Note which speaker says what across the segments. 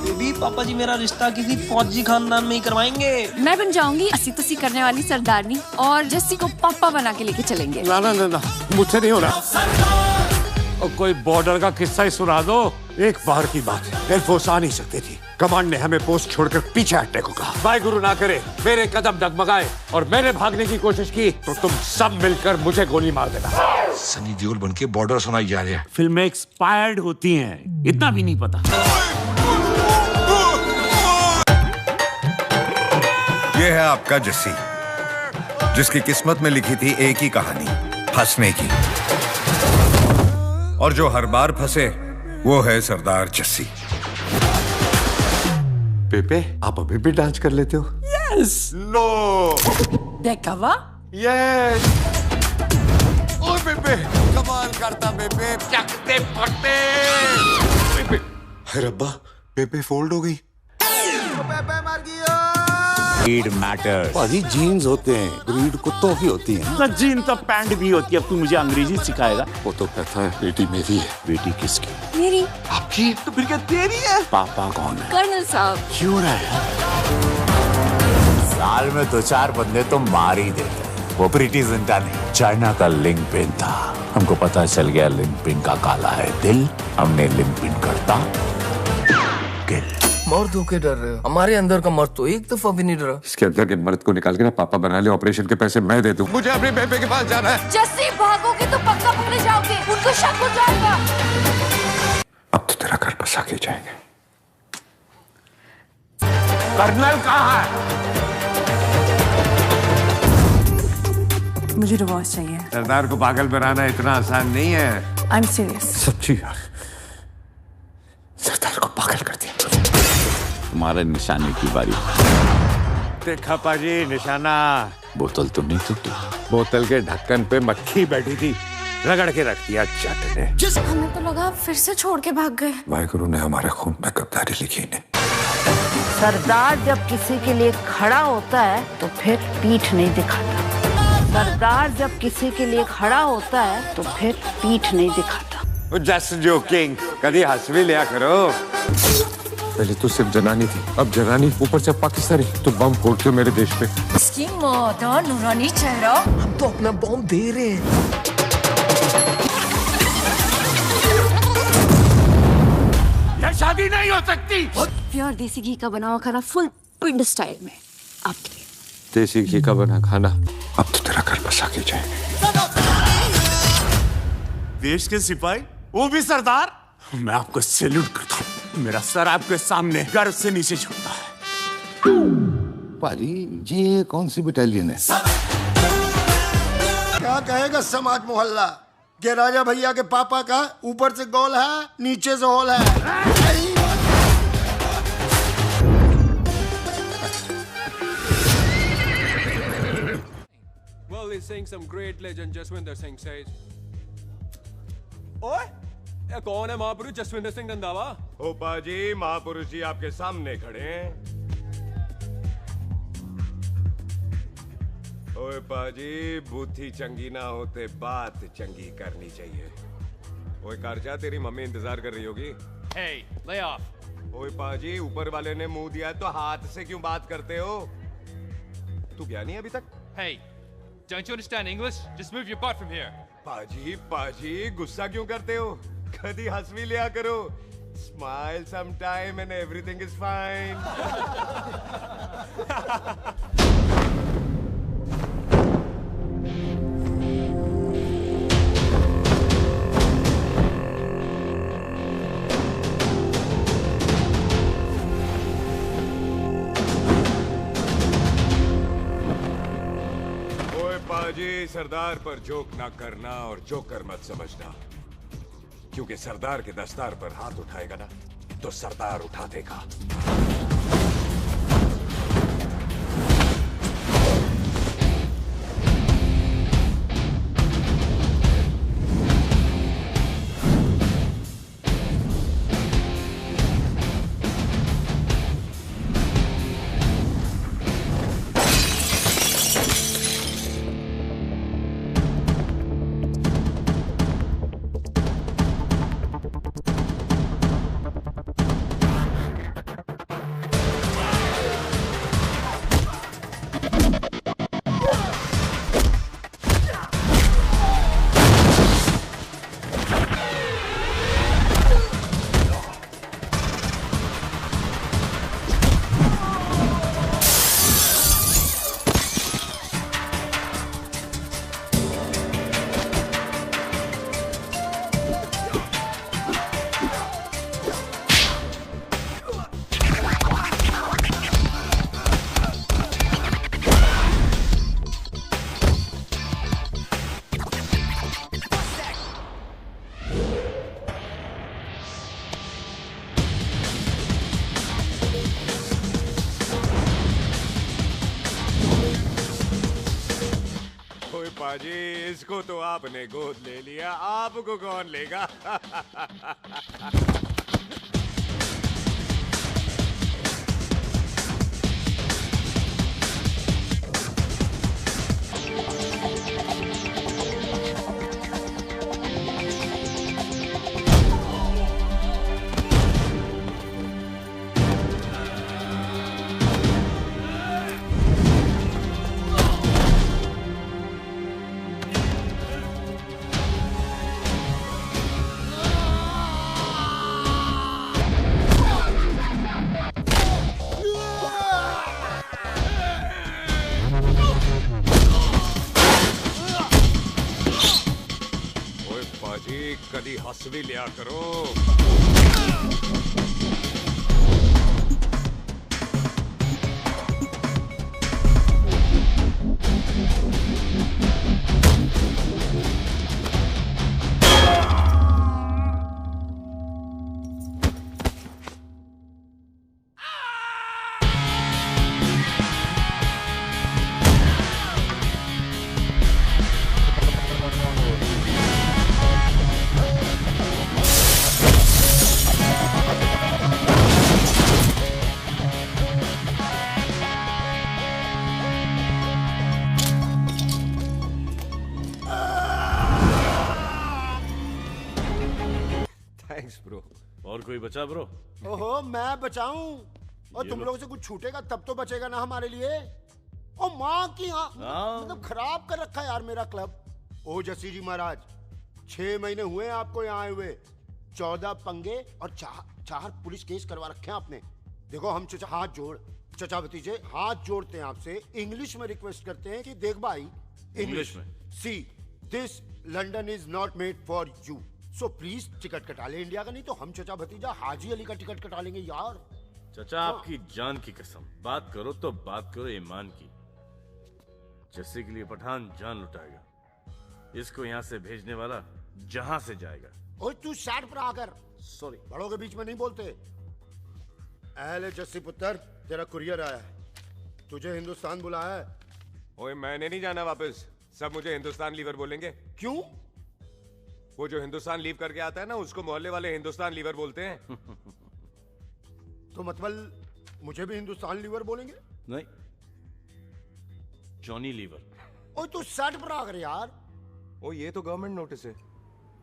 Speaker 1: Baby पापा जी मेरा रिश्ता किसी फौजी खानदान में ही करवाएंगे।
Speaker 2: मैं बन जाऊंगी अस्सी तुसी करने वाली सरदारनी और जस्सी को पापा बना के लेके चलेंगे।
Speaker 3: ना ना ना ना, मुझसे नहीं हो रहा। और कोई बॉर्डर का किस्सा ही सुना दो। एक बार की बात है, एयरफोर्स आ नहीं सकती थी। कमांड ने हमें पोस्ट छोड़कर पीछे हटने को कहा। वाहिगुरु ना करे मेरे कदम डगमगाए और मैंने भागने की कोशिश की तो तुम सब मिलकर मुझे गोली मार देना।
Speaker 4: सनी देओल बन के बॉर्डर सुनाई जा रहा है।
Speaker 3: फिल्में एक्सपायर्ड होती हैं, इतना भी नहीं पता।
Speaker 5: ये है आपका जस्सी, जिसकी किस्मत में लिखी थी एक ही कहानी, फंसने की। और जो हर बार फंसे वो है सरदार जस्सी।
Speaker 3: पेपे, आप अभी भी डांस कर लेते हो? यस। नो।
Speaker 2: देखा वाह।
Speaker 3: यस। ओ पेपे, कमाल करता पेपे, चकते पकते। पेपे,
Speaker 5: है रब्बा, पेपे फोल्ड हो गई।
Speaker 3: पेपे मर गया।
Speaker 6: Breed matters.
Speaker 3: भाजी जीन्स होते हैं, ब्रीड कुत्तों की होती है ना। जीन तो पैंट भी होती है। अब तू मुझे अंग्रेजी सिखाएगा? वो तो कहता है बेटी मेरी है। बेटी किसकी?
Speaker 2: मेरी।
Speaker 3: आपकी? तो फिर क्या तेरी है? पापा कौन है?
Speaker 2: कर्नल साहब।
Speaker 3: क्यों रहा है?
Speaker 6: साल में 2-4 बंदे तो मार ही देते हैं। वो प्रीति जिंटा नहीं, चाइना का लिंक पिन था। हमको पता चल गया लिंक पिन का काला है दिल। हमने लिंक पिन करता किल।
Speaker 7: मर्द होके डर रहे हो? हमारे अंदर का मर्द तो एक दफा भी नहीं डरा।
Speaker 3: इसके अंदर के मर्द को निकाल के ना पापा बना ले। ऑपरेशन के पैसे मैं दे दूं। मुझे अपने बेबे के पास जाना है।
Speaker 2: जस्सी भागोगे तो पक्का पकड़े जाओगे, उनको शक हो जाएगा।
Speaker 3: अब तो तेरा घर बसा के जाएंगे। कर्नल कहाँ है?
Speaker 2: मुझे डिवोर्स चाहिए।
Speaker 3: सरदार को पागल बनाना इतना आसान नहीं है।
Speaker 2: I am serious.
Speaker 3: सच्ची यार, सरदार को पागल कर दिया।
Speaker 6: तुम्हारे निशाने की बारी।
Speaker 3: देखा पाजी निशाना।
Speaker 6: बोतल तो नहीं टूटी।
Speaker 3: बोतल के ढक्कन पे मक्खी बैठी थी, रगड़ के रख दिया जट ने।
Speaker 2: हमें तो लगा फिर से छोड़ के भाग गए।
Speaker 3: वाहिगुरु ने हमारे खून में गद्दारी लिखी ने।
Speaker 8: सरदार जब किसी के लिए खड़ा होता है तो फिर पीठ नहीं दिखाता। सरदार जब किसी के लिए खड़ा होता है तो फिर पीठ नहीं दिखाता।
Speaker 3: जस्ट जोकिंग, कभी हंस भी लिया करो। पहले तो सिर्फ जनानी थी, अब जनानी ऊपर से पाकिस्तानी। तो बम फोड़ते हो मेरे देश पे।
Speaker 2: इसकी मादा नूरानी चेहरा।
Speaker 7: हम तो अपना बॉम्ब दे रहे हैं।
Speaker 3: ये शादी नहीं हो सकती।
Speaker 2: प्योर देसी घी का बना हुआ खाना फुल पिंड स्टाइल में आपके लिए।
Speaker 3: देसी घी का बना खाना। अब तो तेरा घर बसा के जाएंगे। देश के सिपाही, वो भी सरदार। मैं आपको सैल्यूट करता हूँ। मेरा सर आपके सामने गर्व से नीचे झुकता है।
Speaker 5: पाजी, ये कौन सी बटालियन है?
Speaker 9: क्या कहेगा समाज मोहल्ला के राजा भैया के पापा का ऊपर से गोल है, नीचे से होल है।
Speaker 10: Well, he's saying some great legend Jaswinder Singh says. ओए, ये कौन है महापुरुष जसविंदर सिंह रंधावा?
Speaker 11: ओ पाजी, महापुरुष जी आपके सामने खड़े हैं। ओए पाजी, बुद्धि चंगी ना होते बात चंगी करनी चाहिए। ओए कारजा, तेरी मम्मी इंतजार कर रही होगी।
Speaker 10: Hey, lay off.
Speaker 11: ओए पाजी, ऊपर वाले ने मुंह दिया तो हाथ से क्यों बात करते हो? तू गया नहीं अभी तक?
Speaker 10: Hey, don't you understand English? Just move your butt from here.
Speaker 11: पाजी, पाजी, गुस्सा क्यों करते हो? कभी हंस भी लिया करो। Smile sometime and everything is fine. ओए पाजी, सरदार पर जोक ना करना और जोकर मत समझना, क्योंकि सरदार के दस्तार पर हाथ उठाएगा ना तो सरदार उठा देगा। पाजी, इसको तो आपने गोद ले लिया, आपको कौन लेगा? कदी हंस भी लिया करो। ब्रो।
Speaker 12: और कोई बचा ब्रो?
Speaker 9: ओहो, मैं बचाऊं? और तुम लोगों से कुछ छूटेगा तब तो बचेगा ना हमारे लिए। ओ माँ की मतलब खराब कर रखा है यार मेरा क्लब। ओ जसी जी महाराज, 6 महीने हुए आपको यहाँ आए हुए, 14 पंगे और 4 पुलिस केस करवा रखे हैं आपने। देखो हम चचा हाथ जोड़, चचा भतीजे हाथ जोड़ते हैं आपसे, इंग्लिश में रिक्वेस्ट करते हैं कि देख भाई, इंग्लिश में, see this London is not made for you, so please ticket कटा ले इंडिया का, नहीं तो हम चचा भतीजा हाजी अली का टिकट कटा लेंगे यार।
Speaker 12: चचा आपकी जान की कसम, बात करो तो बात करो ईमान की। जस्सी के लिए पठान जान लुटाएगा, इसको यहाँ से भेजने वाला जहां से जाएगा।
Speaker 9: ओए तू साइड पर आकर,
Speaker 12: सॉरी,
Speaker 9: बड़ों के बीच में नहीं बोलते। अहले जस्सी पुत्र, तेरा कुरियर आया है, तुझे हिंदुस्तान बुलाया है।
Speaker 11: ओए मैंने नहीं जाना वापस, सब मुझे हिंदुस्तान लीवर बोलेंगे।
Speaker 9: क्यों?
Speaker 11: वो जो हिंदुस्तान लीव करके आता है ना, उसको मोहल्ले वाले हिंदुस्तान लीवर बोलते हैं।
Speaker 9: तो मतलब मुझे भी हिंदुस्तान लीवर बोलेंगे?
Speaker 12: नहीं, जॉनी लीवर।
Speaker 9: ओए तू साइड पर आकर यार।
Speaker 11: ओ ये तो गवर्नमेंट नोटिस है,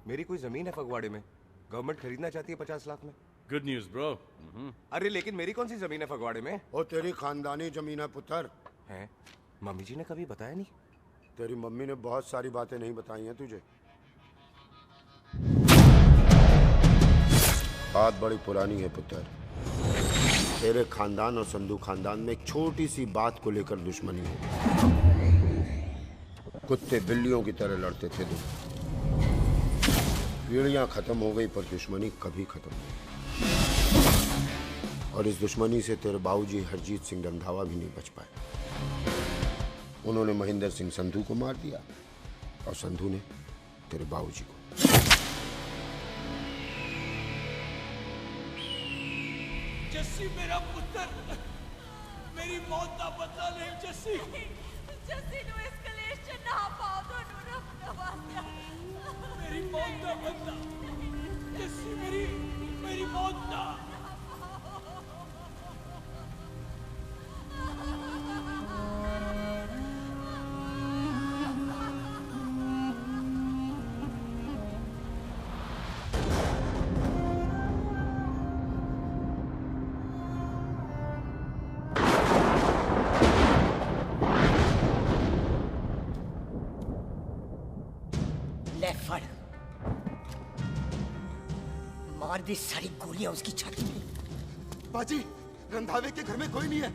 Speaker 11: मेरी कोई जमीन है फगवाड़े में, गवर्नमेंट खरीदना चाहती है 50 लाख में।
Speaker 12: Good news bro.
Speaker 11: अरे लेकिन मेरी कौन सी जमीन है फगवाड़े में?
Speaker 9: ओ तेरी खानदानी जमीन है पुत्र।
Speaker 11: है? मम्मी जी ने कभी बताया नहीं?
Speaker 9: तेरी मम्मी ने बहुत सारी बातें नहीं बताई हैं तुझे। बात बड़ी पुरानी है पुत्र, तेरे खानदान और संधू खानदान में एक छोटी सी बात को लेकर दुश्मनी है। कुत्ते बिल्लियों की तरह लड़ते थे तुम, पीढ़ियां खत्म हो गई पर दुश्मनी कभी खत्म नहीं। और इस दुश्मनी से तेरे बाबूजी हरजीत सिंह रंधावा भी नहीं बच पाए। उन्होंने महेंद्र सिंह संधू को मार दिया और संधू ने तेरे बाबूजी को।
Speaker 1: जस्सी मेरा पुत्र, मेरी मौत का बदला नहीं जस्सी।
Speaker 13: जस्सी नु इस कलेश च ना पाओ तो नवासिया।
Speaker 1: मेरी मौत का बदला जस्सी, मेरी मौत का।
Speaker 14: मार दी सारी गोलियां उसकी छाती में।
Speaker 9: बाजी, रंधावे के घर में कोई नहीं है,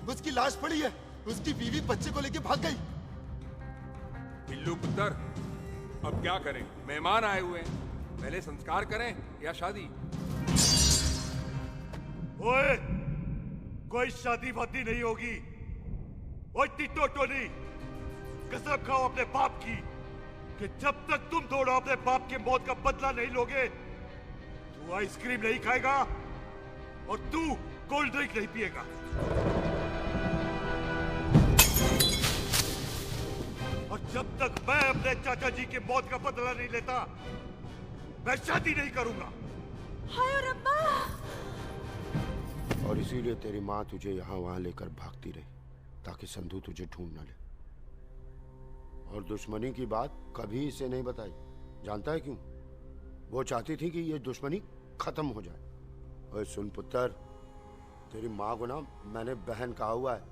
Speaker 9: उसकी लाश पड़ी है, उसकी बीवी बच्चे को लेके भाग गई।
Speaker 11: बिल्लू पुत्र, अब क्या करें? मेहमान आए हुए हैं, पहले संस्कार करें या शादी?
Speaker 15: ओए, कोई शादी वादी नहीं होगी। ओए टिटो टोनी, कसम खाओ अपने बाप की कि जब तक तुम दोनों अपने बाप की मौत का बदला नहीं लोगे, तू आइसक्रीम नहीं खाएगा और तू कोल्ड ड्रिंक नहीं पिएगा। और जब तक मैं अपने चाचा जी की मौत का बदला नहीं लेता, मैं शादी नहीं करूंगा।
Speaker 13: हाय रब्बा!
Speaker 9: और इसीलिए तेरी माँ तुझे यहाँ वहां लेकर भागती रही, ताकि संधू तुझे ढूंढ न ले। और दुश्मनी की बात कभी इसे नहीं बताई। जानता है क्यों? वो चाहती थी कि ये दुश्मनी खत्म हो जाए। ओए सुन पुत्र, तेरी माँ को ना मैंने बहन कहा हुआ है।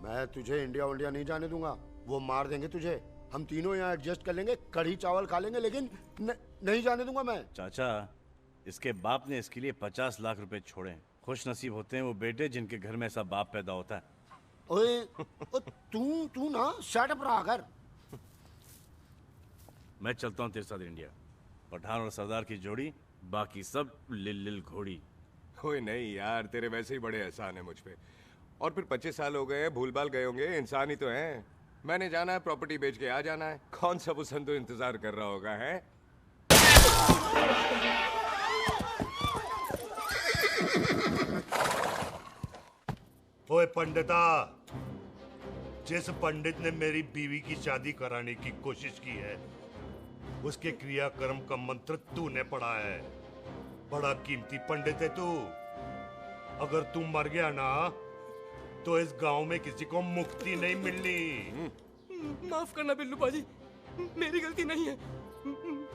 Speaker 9: मैं तुझे इंडिया इंडिया नहीं जाने दूंगा। वो मार देंगे तुझे। हम तीनों यहाँ एडजस्ट कर लेंगे, कढ़ी चावल खा लेंगे, लेकिन नहीं जाने दूंगा मैं।
Speaker 12: चाचा, इसके बाप ने इसके लिए 50 लाख रुपए छोड़े। खुश नसीब होते हैं वो बेटे जिनके घर में ऐसा बाप पैदा होता है।
Speaker 9: ओए तू ना शट अप रहा कर।
Speaker 12: मैं चलता हूँ तेरे साथ इंडिया। पठान और सरदार की जोड़ी, बाकी सब लिल घोड़ी।
Speaker 11: ओए नहीं यार, तेरे वैसे ही बड़े एहसान है मुझ पे। और फिर 25 साल हो गए, भूल भाल गए होंगे, इंसान ही तो हैं। मैंने जाना है, प्रॉपर्टी बेच के आ जाना है। कौन सा वो संधू इंतजार कर रहा होगा है?
Speaker 15: ओए पंडिता, जिस पंडित ने मेरी बीवी की शादी कराने की कोशिश की है, उसके क्रियाकर्म का मंत्र तूने पढ़ा है। बड़ा कीमती पंडित है तू। अगर तू मर गया ना, तो इस गांव में किसी को मुक्ति नहीं मिलनी।
Speaker 1: माफ करना बिल्लू बाजी, मेरी गलती नहीं है।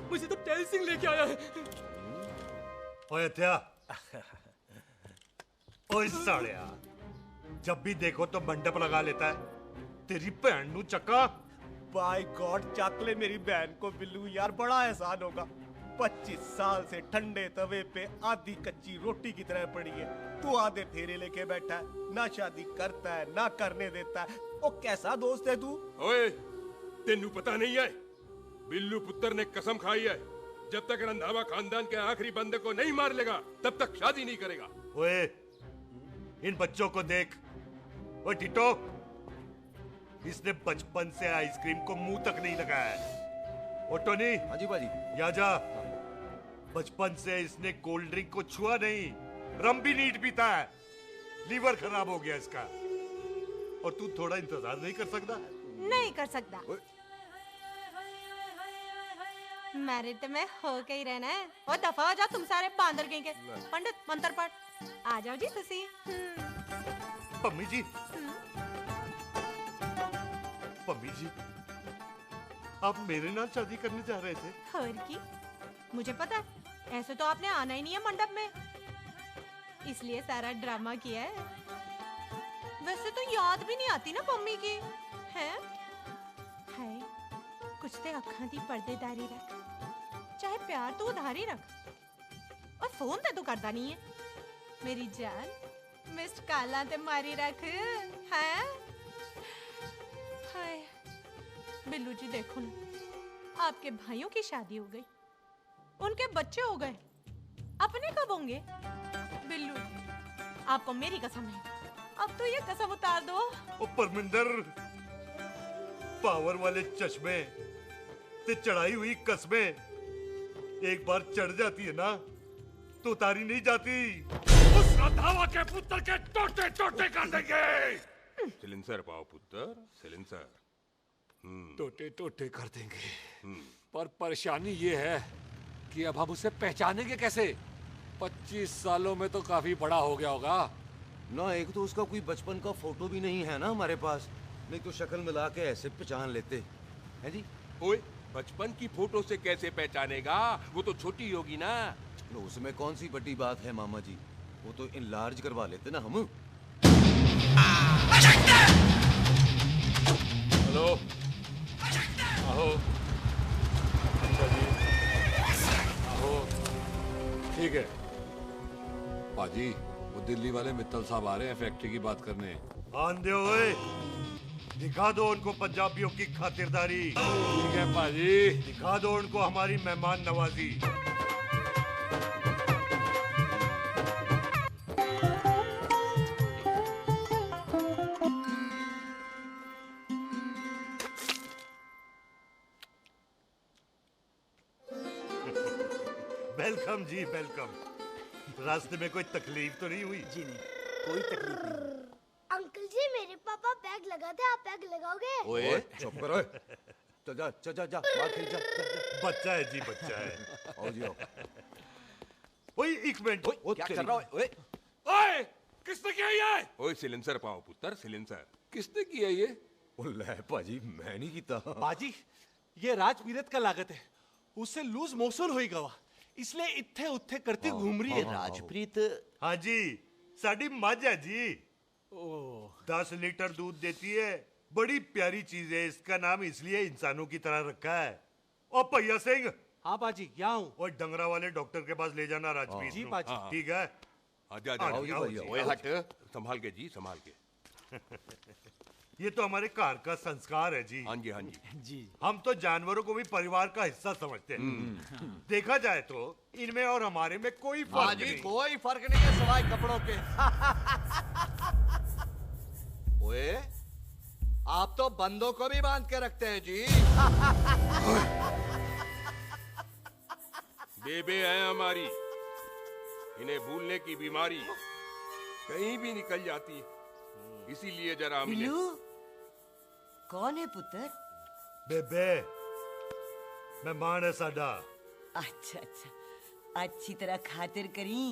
Speaker 1: मुझे तो टेल सिंह लेके आया है।
Speaker 15: ओए हत्या, ओए सालिया, जब भी देखो तो मंडप लगा लेता है। तेरी बहन नू चक्का।
Speaker 16: बाय गॉड, चक ले मेरी बहन को बिल्लू यार, बड़ा एहसान होगा। 25 साल से ठंडे तवे पे आधी कच्ची रोटी की तरह पड़ी है। तू आधे फेरे लेके बैठा है, ना शादी करता है ना करने देता है। ओ कैसा दोस्त है तू?
Speaker 11: ओए, तेनू पता नहीं है, बिल्लू पुत्र ने कसम खाई है, जब तक रंधावा खानदान के आखिरी बंदे को नहीं मार लेगा, तब तक शादी नहीं करेगा।
Speaker 15: ओए, इन बच्चों को देख। ओए टिटो, इसने बचपन से आइसक्रीम को मुंह तक नहीं लगाया है। ओ टोनी।
Speaker 16: हाँ जी बाजी।
Speaker 15: या जा। बचपन से इसने कोल्ड ड्रिंक को छुआ नहीं, रम भी नीट पीता है। लीवर खराब हो गया इसका। और तू थोड़ा इंतजार नहीं कर सकता?
Speaker 13: नहीं कर सकता। मैरिड में हो के ही रहना है। और दफा हो जाओ तुम सारे बांदर गए के। पंडित मंत्र पढ़। आ जाओ जी तुसी।
Speaker 15: पम्मी जी, पम्मी जी, आप मेरे नाल शादी करने जा रहे थे?
Speaker 13: और की? मुझे पता है, ऐसे तो आपने आना ही नहीं है मंडप में, इसलिए सारा ड्रामा किया है। वैसे तो याद भी नहीं आती ना पम्मी की, हैं? हाय, कुछ ते अखां दी पर्देदारी रख, चाहे प्यार तो उधारी रख। और फोन ते तू करता नहीं है। मेरी जान, मिस्ड काला ते मारी रख, हैं? हाय, बिल्लू जी देखो ना, आपके भाइयों की शादी हो गई, उनके बच्चे हो गए, अपने कब होंगे? बिल्लू, आपको मेरी कसम है, अब तो ये कसम उतार दो।
Speaker 15: ओ परमिंदर, पावर वाले चश्मे ते चढ़ाई हुई कस्में एक बार चढ़ जाती है ना, तो उतारी नहीं जाती।
Speaker 11: उस रंधावा के पुत्र के टोटे टोटे कर देंगे। सिलेंसर पाओ पुत्र, सिलेंसर।
Speaker 3: टोटे टोटे कर देंगे। पर परेशानी ये है कि अब हम उसे पहचानेंगे कैसे? 25 सालों में तो काफी बड़ा हो गया होगा
Speaker 16: ना। एक तो उसका कोई बचपन का फोटो भी नहीं है ना हमारे पास, नहीं तो शक्ल मिला के ऐसे पहचान लेते हैं जी।
Speaker 11: ओए, बचपन की फोटो से कैसे पहचानेगा? वो तो छोटी होगी ना।
Speaker 16: तो उसमें कौन सी बड़ी बात है मामा जी, वो तो इनलार्ज करवा लेते ना हम।
Speaker 11: हेलो, आओ।
Speaker 3: आओ। ठीक है पाजी, वो दिल्ली वाले मित्तल साहब आ रहे हैं फैक्ट्री की बात करने।
Speaker 15: आंधे ओए, दिखा दो उनको पंजाबियों की खातिरदारी।
Speaker 3: ठीक है पाजी।
Speaker 15: दिखा दो उनको हमारी मेहमान नवाजी। वेलकम जी, वेलकम। रास्ते में कोई तकलीफ तो नहीं हुई?
Speaker 16: जी नहीं, कोई तकलीफ नहीं।
Speaker 17: अंकल जी मेरे पापा पैग लगाते, आप पैग लगाओगे?
Speaker 15: ओए चुप करो। चल जा चल जा जा बाहर खेल जा। बच्चा है जी, बच्चा है। आओ जी आओ। ओए एक मिनट,
Speaker 11: क्या कर रहा है? ओए किसने किया ये? ओए सिलेंसर पाओ पुत्र, सिलेंसर किसने किया ये?
Speaker 15: ले भाजी मैं नहीं कीता।
Speaker 16: बाजी ये राजपीरत का लागत है, उससे लूज मोशन होई गवा, इसलिए इत्थे उत्थे करती घूम रही है।
Speaker 15: राजप्रीत हाँ जी, साड़ी मझ है जी। 10 लीटर दूध देती है, बड़ी प्यारी चीज है। इसका नाम इसलिए इंसानों की तरह रखा है। ओ भैया सिंह।
Speaker 16: हाँ बाजी क्या हूँ?
Speaker 15: और डंगरा वाले डॉक्टर के पास ले जाना राजप्रीत।
Speaker 16: जी बाजी।
Speaker 15: ठीक है।
Speaker 11: आजा आजा। ओए हट, संभाल के जी, संभाल के।
Speaker 15: ये तो हमारे घर का संस्कार है जी।
Speaker 11: हाँ जी हाँ जी
Speaker 16: जी।
Speaker 15: हम तो जानवरों को भी परिवार का हिस्सा समझते हैं। देखा जाए तो इनमें और हमारे में कोई फर्क नहीं।
Speaker 18: कोई फर्क नहीं है सिवाय कपड़ों के। ओए आप तो बंदों को भी बांध के रखते हैं जी।
Speaker 11: बेबे है हमारी, इन्हें भूलने की बीमारी कहीं भी निकल जाती है, इसीलिए जरा मिले।
Speaker 14: बिल्लू कौन है पुत्र?
Speaker 15: बेबे मेहमान है साडा।
Speaker 14: अच्छा अच्छा, अच्छी तरह खातिर करी।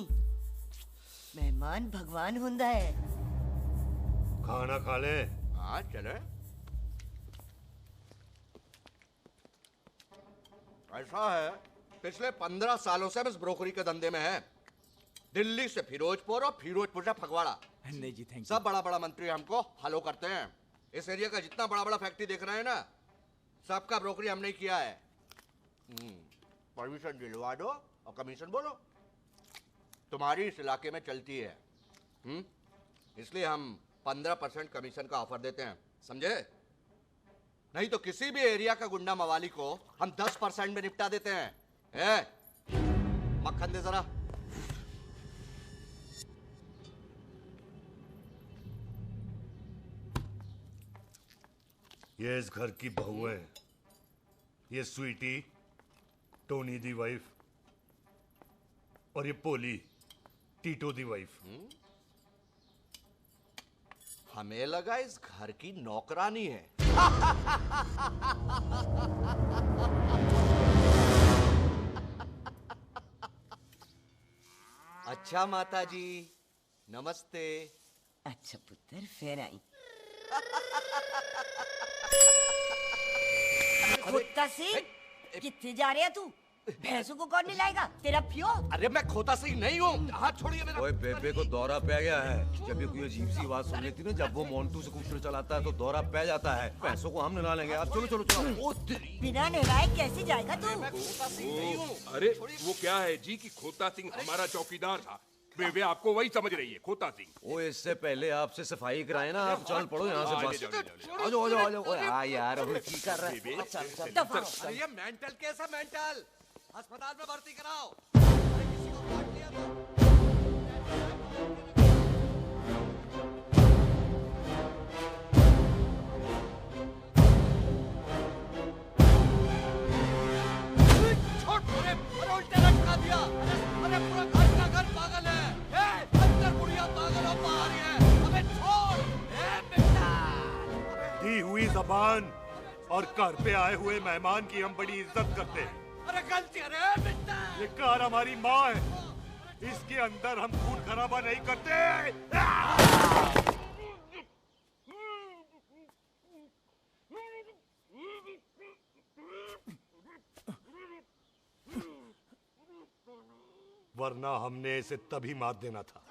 Speaker 14: मेहमान भगवान हुंदा है।
Speaker 15: खाना खा ले।
Speaker 18: हाँ चले। ऐसा है, पिछले 15 सालों से हम इस ब्रोकरी के धंधे में हैं। दिल्ली से फिरोजपुर और फिरोजपुर से फगवाड़ा।
Speaker 16: नहीं जी थैंक
Speaker 18: सब बड़ा बड़ा मंत्री हमको फॉलो करते हैं। इस एरिया का जितना बड़ा बड़ा फैक्ट्री देख रहे हैं ना, सबका ब्रोकरी हमने किया है। परमिशन दिलवा दो और कमीशन बोलो, तुम्हारी इस इलाके में चलती है। इसलिए हम 15% कमीशन का ऑफर देते हैं, समझे? नहीं तो किसी भी एरिया का गुंडा मवाली को हम 10% में निपटा देते हैं। मक्खन दे जरा।
Speaker 15: ये इस घर की बहू है, ये स्वीटी टोनी दी वाइफ, और ये पोली टीटो दी वाइफ।
Speaker 18: हमें लगा इस घर की नौकरानी है। अच्छा माता जी नमस्ते।
Speaker 14: अच्छा पुत्र फिर आई। खोता सिंह कितने जा रहे है तू? भैंसों को कौन लाएगा? तेरा प्यो?
Speaker 18: अरे मैं खोता सिंह नहीं हूँ, हाथ छोड़िए मेरा।
Speaker 15: ओए बेबे को दौरा पै गया है। जब भी कोई अजीब सी आवाज सुन लेती ना, जब वो मोन्टू स्कूटर चलाता है तो दौरा पै जाता है। पैसों को हम नहला लेंगे। अब चलो चलो चलो।
Speaker 14: बिना नहलाए कैसे जाएगा तू?
Speaker 11: अरे वो क्या है जी कि खोता सिंह हमारा चौकीदार था। बेबे आपको वही समझ रही है, खोता सिंह।
Speaker 15: ओ इससे पहले आपसे सफाई कराए ना, आप चल पड़ो यहाँ से बस। आ जाओ आ जाओ आ जाओ। ओए हाँ यार अब की कर रहा है।
Speaker 18: अरे ये मेंटल केस है, मेंटल। अस्पताल में भर्ती कराओ। अरे किसी को काट लिया तो। छोड़ अरे उल्टे लटका दिया। अरे पूरा घर का घर पागल है। अंदर बुढ़िया पागल और बाहर है। अबे छोड़। बेटा
Speaker 15: दी हुई जबान और घर पे आए हुए मेहमान की हम बड़ी इज्जत करते हैं।
Speaker 18: अरे गलती अरे बेटा।
Speaker 15: ये कार हमारी माँ है, इसके अंदर हम खून खराबा नहीं करते। वरना हमने इसे तभी मार देना था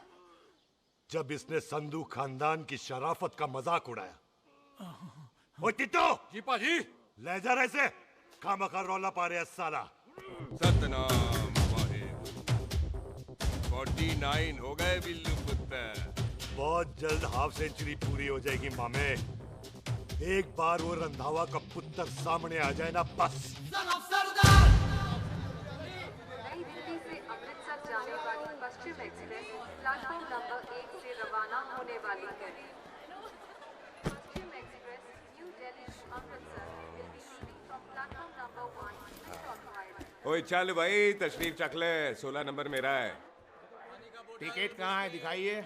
Speaker 15: जब इसने संधू खानदान की शराफत का मजाक उड़ाया। ओ टिटो
Speaker 11: जी पाजी,
Speaker 15: ले जा रहे से खामखा रौला पा रहे साला।
Speaker 11: सतनाम वाहेगुरु। 49 हो गए बिल्लू पुत्र।
Speaker 15: बहुत जल्द हाफ सेंचुरी पूरी हो जाएगी मामे। एक बार वो रंधावा का पुत्र सामने आ जाए ना बस।
Speaker 2: नई दिल्ली से अमृतसर जाने वाली पश्चिम एक्सप्रेस प्लेटफॉर्म नंबर 1 से रवाना होने वाली है। Paschim express New Delhi Amritsar will be leaving from platform number 1 to
Speaker 11: ओए चल भाई तशरीफ चख ले, 16 नंबर मेरा है।
Speaker 19: टिकट कहाँ है दिखाइए।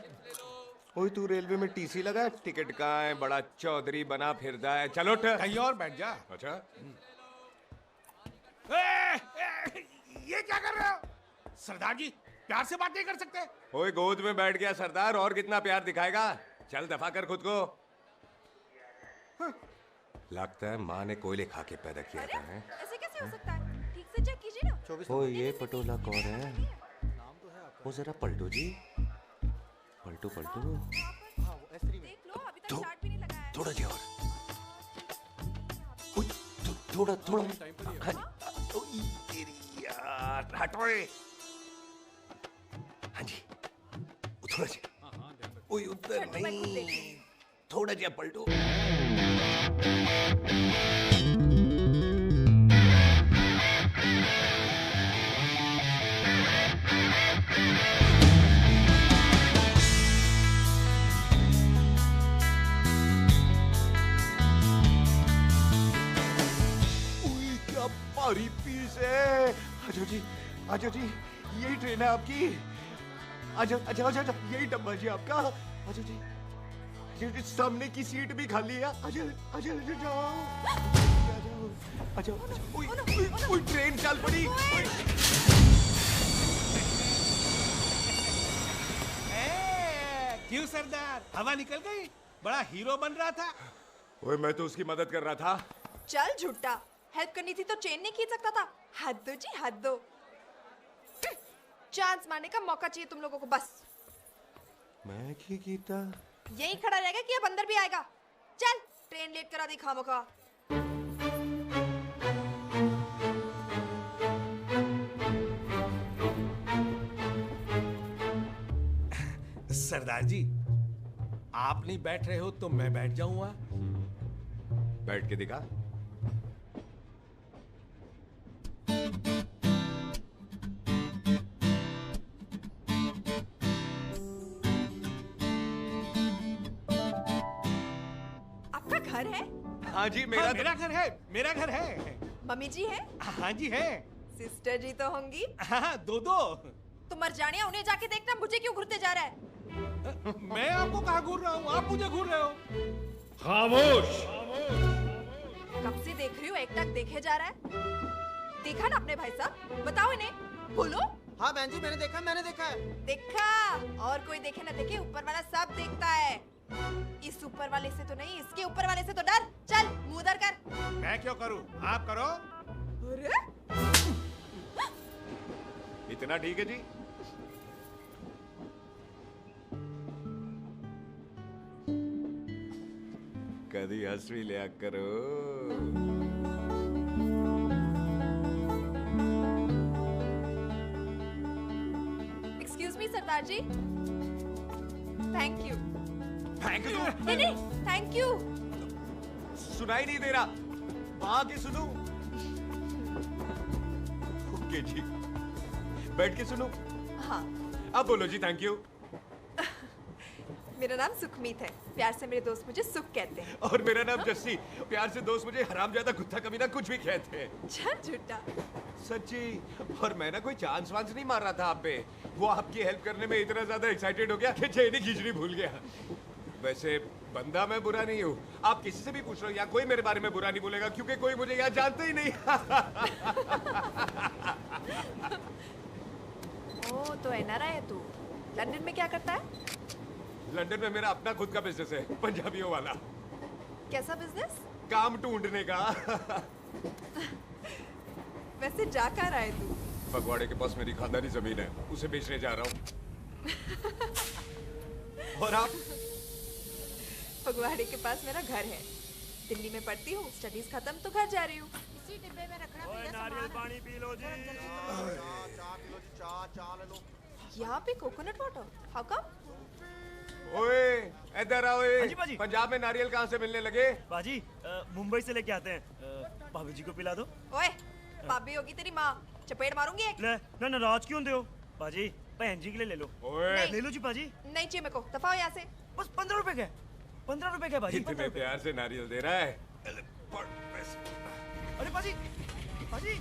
Speaker 11: ओए तू रेलवे में टीसी लगा, टिकट कहाँ है? बड़ा चौधरी बना फिरदा है। चलो उठ।
Speaker 1: कहीं और बैठ जा।
Speaker 11: अच्छा
Speaker 1: ये क्या कर रहे हो? सरदार जी प्यार से बात नहीं कर सकते?
Speaker 11: ओए गोद में बैठ गया सरदार, और कितना प्यार दिखाएगा? चल दफा कर खुद को। लगता है माँ ने कोयले खा के पैदा किया था। हैं?
Speaker 13: ऐसे कैसे हो सकता है? ठीक से चेक कीजिए ना।
Speaker 11: ओ ये पटोला कौन है? वो जरा पलटो जी, पलटो पलटो।
Speaker 13: देख लो, अभी तक चार्ट भी नहीं लगाया है।
Speaker 11: थोड़ा जी और। थोड़ा थोड़ा। तेरी यार हटो। हाँ जी थोड़ा जी। ओए उधर नहीं, थोड़ा जी पलटो। क्या भारी पीस है। आजो जी, आजो जी, यही ट्रेन है आपकी। आजो आजो आजो आजो, यही डब्बा जी आपका। आजो जी, ये सामने की सीट भी खाली है। आजो आजो आजो जाओ। आजो आजो। ओए ट्रेन चल पड़ी।
Speaker 1: क्यों सरदार, हवा निकल गई? बड़ा हीरो बन रहा था।
Speaker 11: ओए मैं तो उसकी मदद कर रहा था।
Speaker 13: चल झूठा, हेल्प करनी थी तो चेन नहीं खींच सकता था। हद दो जी, हद दो। चांस मारने का मौका चाहिए तुम लोगों को बस।
Speaker 11: मैं क्या कीता?
Speaker 13: यही खड़ा रहेगा कि अब अंदर भी आएगा? चल ट्रेन लेट करा दी खामखा।
Speaker 1: सरदार जी आप नहीं बैठ रहे हो तो मैं बैठ जाऊंगा।
Speaker 11: बैठ के दिखा।
Speaker 13: आपका घर है?
Speaker 11: हाँ जी मेरा
Speaker 1: घर है, मेरा घर है।
Speaker 13: मम्मी जी है?
Speaker 1: हाँ जी है।
Speaker 13: सिस्टर जी तो होंगी?
Speaker 1: हाँ दो।
Speaker 13: तुम मर जाने, उन्हें जाके देखना मुझे क्यों घूरते जा रहा है।
Speaker 1: मैं आपको कहाँ घूर रहा हूँ, आप मुझे घूर रहे हो।
Speaker 11: खामोश।
Speaker 13: कब से देख रही हूँ, एक टक देखे जा रहा है। देखा ना अपने भाई साहब, बताओ इन्हें। बोलो।
Speaker 9: हाँ बहन जी मैंने देखा है।
Speaker 13: देखा? और कोई देखे ना देखे, ऊपर वाला सब देखता है। इस ऊपर वाले से तो नहीं, इसके ऊपर वाले से तो डर। चल मुंह उधर कर।
Speaker 1: मैं क्यों करूँ, आप करो।
Speaker 13: अरे
Speaker 11: इतना ठीक है जी। कभी हंस भी लिया करो।
Speaker 13: Excuse me Sardar ji. Thank you.
Speaker 11: Thank you?
Speaker 13: नहीं, थैंक यू।
Speaker 11: सुनाई नहीं दे रहा, वहां के सुनूं? ओके जी, बैठ के सुनूं?
Speaker 13: हाँ।
Speaker 11: अब बोलो जी थैंक यू।
Speaker 13: मेरा नाम सुखमीत है, प्यार से मेरे दोस्त मुझे सुख कहते हैं।
Speaker 11: और मेरा नाम जस्सी, प्यार से दोस्त मुझे हरामजादा, कुत्ता कमीना कुछ भी कहते हैं।
Speaker 13: चल झूठा।
Speaker 11: सच्ची। और मैं ना कोई चांस वांस नहीं मार रहा था आप पे, वो आपकी हेल्प करने में इतना ज्यादा एक्साइटेड हो गया कि चेन ही खींचनी भूल गया। वैसे बंदा मैं बुरा नहीं हूँ, आप किसी से भी पूछ लो, यहाँ कोई मेरे बारे में बुरा नहीं बोलेगा क्योंकि कोई मुझे यहाँ जानता ही नहीं।
Speaker 13: ओ तो एनआरआई है तू। लंदन में क्या करता है?
Speaker 11: लंदन में मेरा अपना खुद का बिजनेस है, पंजाबियों वाला।
Speaker 13: कैसा बिजनेस?
Speaker 11: काम ढूंढने का।
Speaker 13: वैसे जा कहाँ रहा है तू?
Speaker 11: फगवाड़े के पास मेरी खानदानी जमीन है, उसे बेचने जा रहा हूँ। और आप?
Speaker 13: फगवाड़े के पास मेरा घर है, दिल्ली में पढ़ती हूँ, स्टडीज खत्म तो घर जा रही हूँ।
Speaker 19: इसी डिब्बे में रखना मेरा
Speaker 16: नारियल
Speaker 19: सामान।
Speaker 16: पानी पी लो जी। चाय ले लो।
Speaker 13: यहाँ पे कोकोनट वाटर? How come?
Speaker 11: ओए इधर आओ।
Speaker 16: हाँ जी बाजी।
Speaker 11: पंजाब में नारियल कहाँ से मिलने लगे?
Speaker 16: बाजी मुंबई से लेके आते हैं, भाभी जी को पिला दो।
Speaker 13: ओए भाभी होगी तेरी माँ, चपेट मारूंगी एक।
Speaker 16: ले ना नाराज क्यों दे हो बाजी, बहन जी के लिए ले लो।
Speaker 11: ओए
Speaker 16: ले लो जी बाजी।
Speaker 13: नहीं चाहिए मेरे को, दफा हो यहाँ से।
Speaker 16: बस 15 रुपए के, 15 रुपए के बाजी।
Speaker 11: इतने प्यार से नारियल दे रहा है।
Speaker 16: अरे बाजी, बाजी,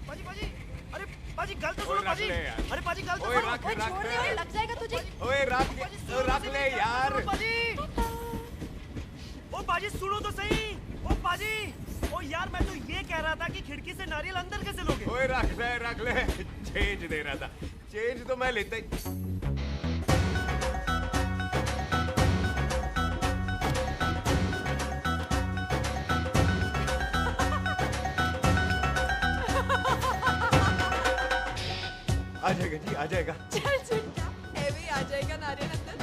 Speaker 16: बाजी, बाजी, अरे बाजी गलत सुनो बाजी। अरे बाजी गलत
Speaker 11: ओए रख
Speaker 13: छोड़ दे, ओए लग जाएगा तुझे।
Speaker 11: ओए रख ले यार। यार।
Speaker 16: ओ बाजी सुनो तो सही। ओ बाजी, ओ यार मैं तो ये कह रहा था कि खिड़की से नारियल अंदर कैसे लोगे?
Speaker 11: ओए रख ले। चेंज दे रहा था। चेंज तो मैं लेता ही। आ जाएगा जी, आ जाएगा।
Speaker 19: चल झुंडा, एवी आ जाएगा नारियल अंदर।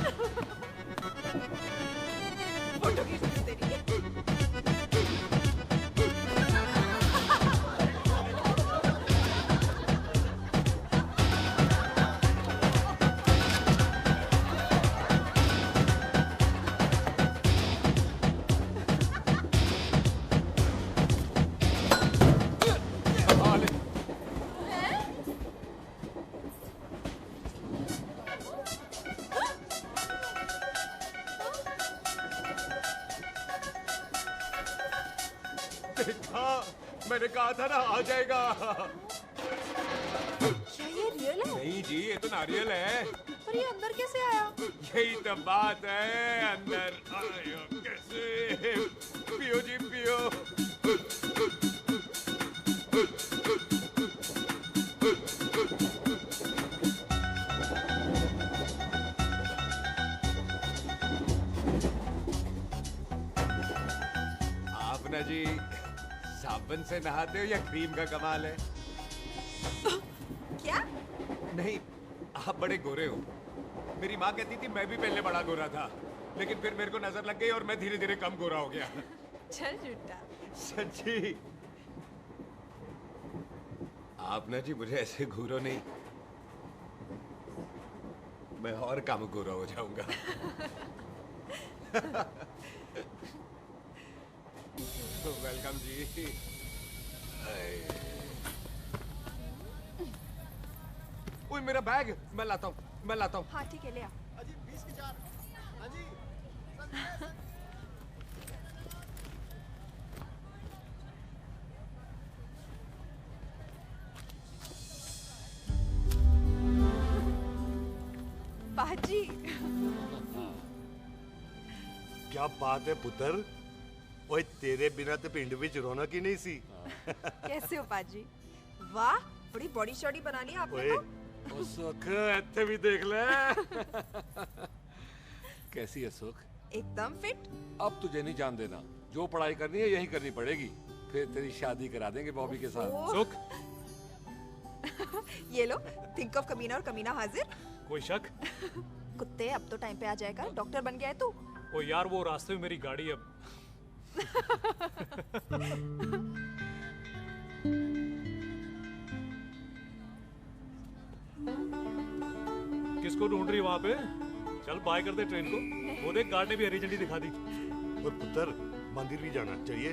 Speaker 19: फोटो खींच तेरी।
Speaker 11: मैंने कहा था ना आ जाएगा।
Speaker 19: क्या ये रियल है?
Speaker 11: नहीं जी, ये तो नारियल है।
Speaker 19: पर ये अंदर कैसे आया?
Speaker 11: यही तो बात है, अंदर आया कैसे? पियो जी पियो। आप ना जी साबुन से नहाते हो या क्रीम का कमाल है?
Speaker 19: क्या?
Speaker 11: नहीं, आप बड़े गोरे हो। मेरी माँ कहती थी मैं भी पहले बड़ा गोरा था, लेकिन फिर मेरे को नजर लग गई और मैं धीरे धीरे कम गोरा हो गया।
Speaker 19: चल झूठा।
Speaker 11: सच्ची। आप ना जी मुझे ऐसे घूरो नहीं, मैं और कम गोरा हो जाऊंगा। वेलकम जी। ओए मेरा बैग, मैं लाता हूँ।
Speaker 19: हाँ ठीक है, ले आ।
Speaker 9: अजी 20 की 4। हाँ जी।
Speaker 19: बाजी।
Speaker 15: क्या बात है पुत्र। ओए तेरे बिना तो पिंड विच रौनक ही नहीं सी।
Speaker 19: कैसे हो पाजी? वाह, बड़ी बॉडी शॉडी बना ली आपने तो।
Speaker 3: ओ सुख, ऐसे भी देख ले। कैसी है सुख?
Speaker 19: एकदम फिट।
Speaker 3: अब तुझे नहीं जान देना, जो पढ़ाई करनी है यही करनी पड़ेगी, फिर तेरी शादी करा देंगे बॉबी के साथ।
Speaker 19: ओह।
Speaker 3: सुख,
Speaker 19: ये लो, थिंक ऑफ कमीना और कमीना हाजिर।
Speaker 20: कोई शक?
Speaker 19: कुत्ते, अब तो टाइम पे आ जाएगा। डॉक्टर बन गया है तू।
Speaker 20: ओ यार, वो रास्ते में मेरी गाड़ी अब। किसको ढूंढ रही वहाँ पे? चल बाय कर दे ट्रेन को। वो देख गार्ड ने भी हरी झंडी दिखा दी।
Speaker 15: और पुत्र मंदिर भी जाना चाहिए।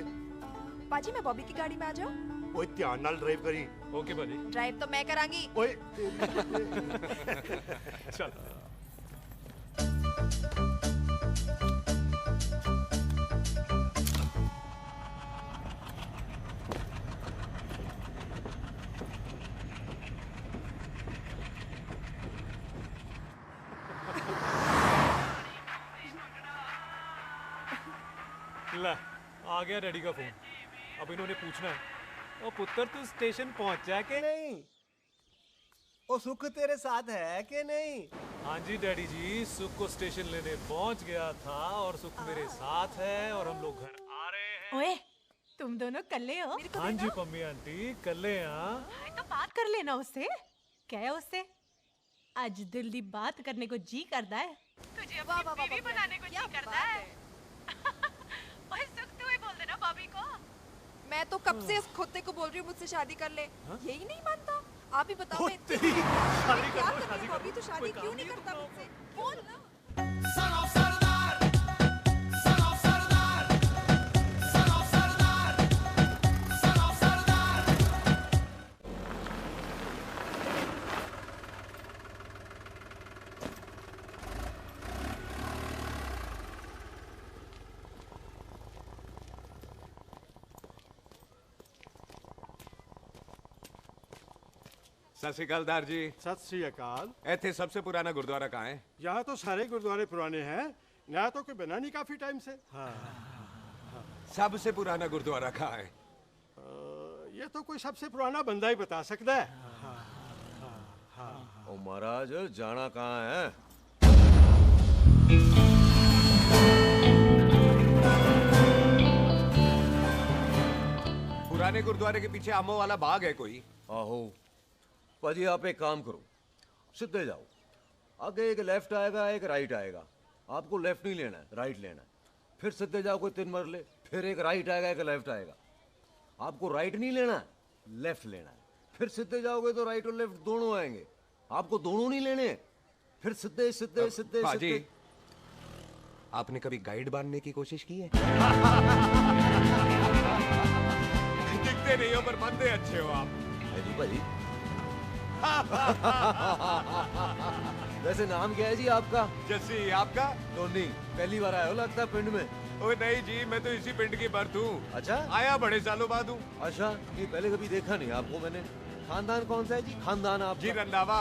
Speaker 19: पाजी मैं बॉबी की गाड़ी में आ जाऊं?
Speaker 15: ओए ध्यान नाल ड्राइव करी।
Speaker 20: ओके बाजी।
Speaker 19: ड्राइव तो मैं करांगी।
Speaker 15: ओए
Speaker 20: चल। ला, आ गया डैडी का फोन। अब इन्होंने पूछना है, ओ पुत्र तू स्टेशन पहुंचा के नहीं?
Speaker 16: ओ सुख तेरे साथ है कि नहीं?
Speaker 20: हाँ जी डैडी जी, सुख को स्टेशन लेने पहुंच गया था और सुख मेरे साथ है और हम लोग घर आ रहे हैं।
Speaker 13: ओए, तुम दोनों कल्ले हो?
Speaker 20: हाँ जी पम्मी आंटी, कल्ले। हाँ
Speaker 13: तो बात कर लेना उससे। क्या है उससे? आज दिल दी बात करने को जी करता है। तुझे अपनी बीवी बनाने को जी करता है। ओए सुख, तू ही बोल देना बॉबी को।
Speaker 19: मैं तो कब से इस खोते को बोल रही हूँ मुझसे शादी कर ले। यही नहीं मानता। आप ही बताओ मैं
Speaker 20: शादी
Speaker 19: क्या
Speaker 20: कर
Speaker 19: कर रही बॉबी, तो शादी क्यों नहीं करता मुझसे? बोल ना।
Speaker 11: सत श्री अकाल दार जी।
Speaker 9: सत श्री अकाल।
Speaker 11: ਇੱਥੇ सबसे पुराना गुरुद्वारा कहाँ है?
Speaker 9: यहाँ तो सारे गुरुद्वारे पुराने हैं। नया तो कोई बना नहीं काफी टाइम से। हाँ।
Speaker 11: सबसे पुराना गुरुद्वारा कहाँ है?
Speaker 9: ये तो कोई सबसे पुराना बंदा ही बता सकता है।
Speaker 16: ओ महाराज जाना कहाँ है?
Speaker 11: पुराने गुरुद्वारे के पीछे आमों वाला बाग है कोई?
Speaker 16: आहो पाजी, आप एक काम करो, सीधे जाओ, आगे एक लेफ्ट आएगा एक राइट आएगा, आपको लेफ्ट नहीं लेना है, राइट लेना है। फिर सीधे जाओ कोई 3 मरले, फिर एक राइट आएगा एक लेफ्ट आएगा, आपको राइट नहीं लेना है, लेफ्ट लेना है। फिर सीधे जाओगे तो राइट और लेफ्ट दोनों आएंगे, आपको दोनों नहीं लेने। फिर सीधे सीधे सीधे
Speaker 11: पाजी,
Speaker 16: सीधे।
Speaker 11: आपने कभी गाइड बांधने की कोशिश की है? दिखते नहीं हो पर बंदे अच्छे हो आप।
Speaker 16: जी भाजी। वैसे नाम क्या है जी आपका?
Speaker 11: जस्सी। आपका?
Speaker 16: टोनी। पहली बार आए हो लगता है पिंड में?
Speaker 11: ओ नहीं जी, मैं तो इसी पिंड की बर्थ हूँ।
Speaker 16: अच्छा,
Speaker 11: आया बड़े सालों बाद हूँ।
Speaker 16: अच्छा, ये पहले कभी देखा नहीं आपको मैंने। खानदान कौन सा है जी? खानदान आप
Speaker 11: जी रंधावा।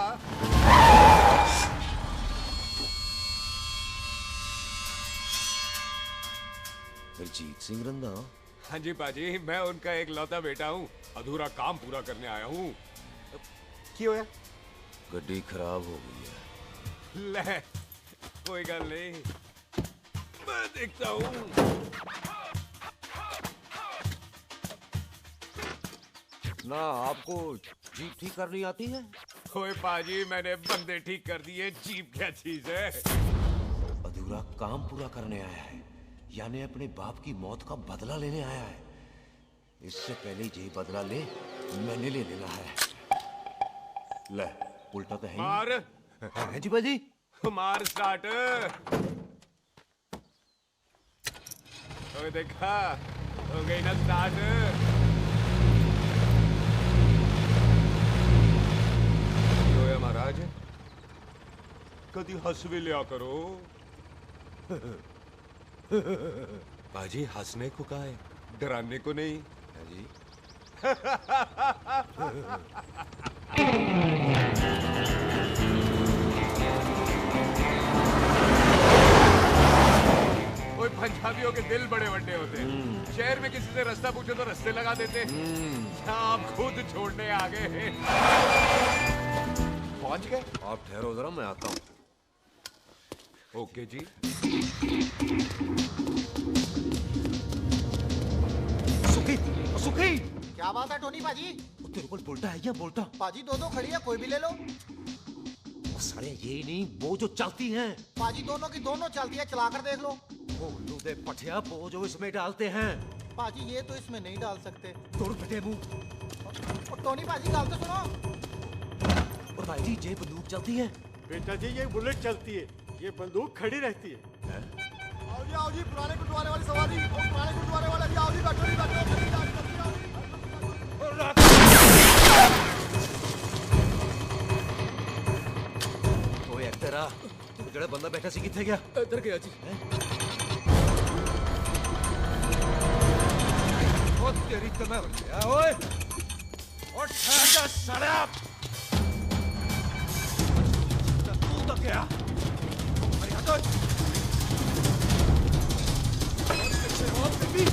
Speaker 16: जीत सिंह रंधा?
Speaker 11: हाँ जी पाजी, मैं उनका एक लौता बेटा हूँ, अधूरा काम पूरा करने आया हूँ। क्यों है?
Speaker 16: गड्डी खराब हो गई है।
Speaker 11: ले, कोई गल नहीं, मैं देखता हूँ।
Speaker 16: ना आपको जीप ठीक करनी आती है?
Speaker 11: ओए पाजी, मैंने बंदे ठीक कर दिए, जीप क्या चीज है?
Speaker 16: अधूरा काम पूरा करने आया है, यानी अपने बाप की मौत का बदला लेने आया है। इससे पहले ये बदला ले, मैंने ले लेना है। ले, उल्टा तो है
Speaker 11: मार।
Speaker 16: है जी बाजी।
Speaker 11: मार स्टार्ट। ओए देखा, हो गई ना स्टार्ट। रोया महाराज, कभी हंस भी लिया करो। बाजी हंसने को कहा है, डराने को नहीं है जी। कोई पंजाबियों के दिल बड़े बड़े होते हैं। शहर में किसी से रास्ता पूछो तो रास्ते लगा देते। आप खुद छोड़ने आ गए। पहुंच गए?
Speaker 16: आप ठहरो जरा, मैं आता हूँ।
Speaker 11: ओके जी।
Speaker 16: सुखी, सुखी।
Speaker 21: क्या बात है टोनी पाजी?
Speaker 16: तेरे को बोलता है या बोलता?
Speaker 21: पाजी दो खड़ी है, कोई भी ले लो।
Speaker 16: सारे ये नहीं, वो जो चलती हैं।
Speaker 21: पाजी दोनों की दोनों चलती है, चला कर देख लो।
Speaker 16: वो लूदे पठिया, वो जो इसमें डालते हैं।
Speaker 21: पाजी ये तो इसमें नहीं डाल सकते।
Speaker 16: तोड़ फटे मुंह।
Speaker 21: और टोनी पाजी गाल तो सुनो।
Speaker 16: और भाई जी, ये बंदूक चलती है?
Speaker 9: बेटा जी, ये बुलेट चलती है, ये बंदूक खड़ी रहती है।
Speaker 21: आओ जी, पुराने गुरुद्वारे वाली सवारी। पुराने गुरुद्वारे वाले भी आओ जी, बैठो जी, बैठो।
Speaker 16: ओए तेरा ਜਿਹੜਾ ਬੰਦਾ ਬੈਠਾ ਸੀ ਕਿੱਥੇ ਗਿਆ?
Speaker 20: ਇੱਧਰ ਗਿਆ ਜੀ।
Speaker 16: ਉਹ ਤੇਰੀ ਕਮਰ ਗਿਆ ਓਏ। ਉਹ ਠਹਿਰ ਜਾ ਸਾਲਿਆ। ਤੂੰ ਤਾਂ ਗਿਆ। ਅਰੇ ਹਟੋ। ਉਹ ਬੀਬੀ।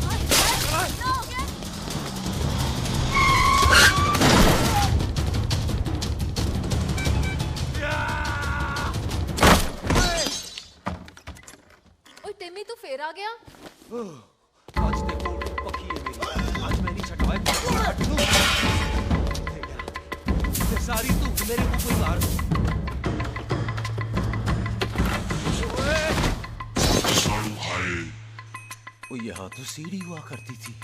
Speaker 19: टिम्मी तू फिर आ गया?
Speaker 16: आज देखो पक्की है मेरी, आज मैं नहीं छटाए। सारी तू मेरे मुंह कोई मार। वो यहाँ तो सीढ़ी हुआ करती थी।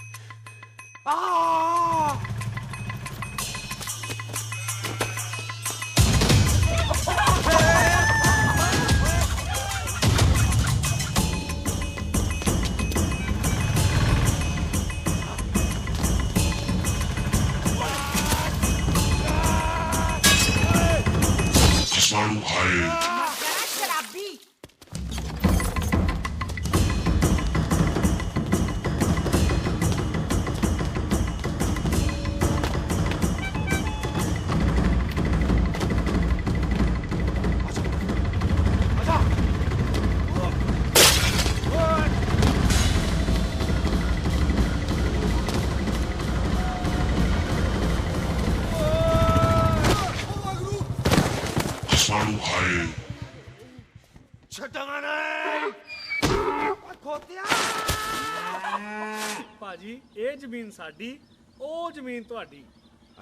Speaker 16: ਭਾਜੀ ਇਹ ਜ਼ਮੀਨ ਸਾਡੀ ਉਹ ਜ਼ਮੀਨ ਤੁਹਾਡੀ।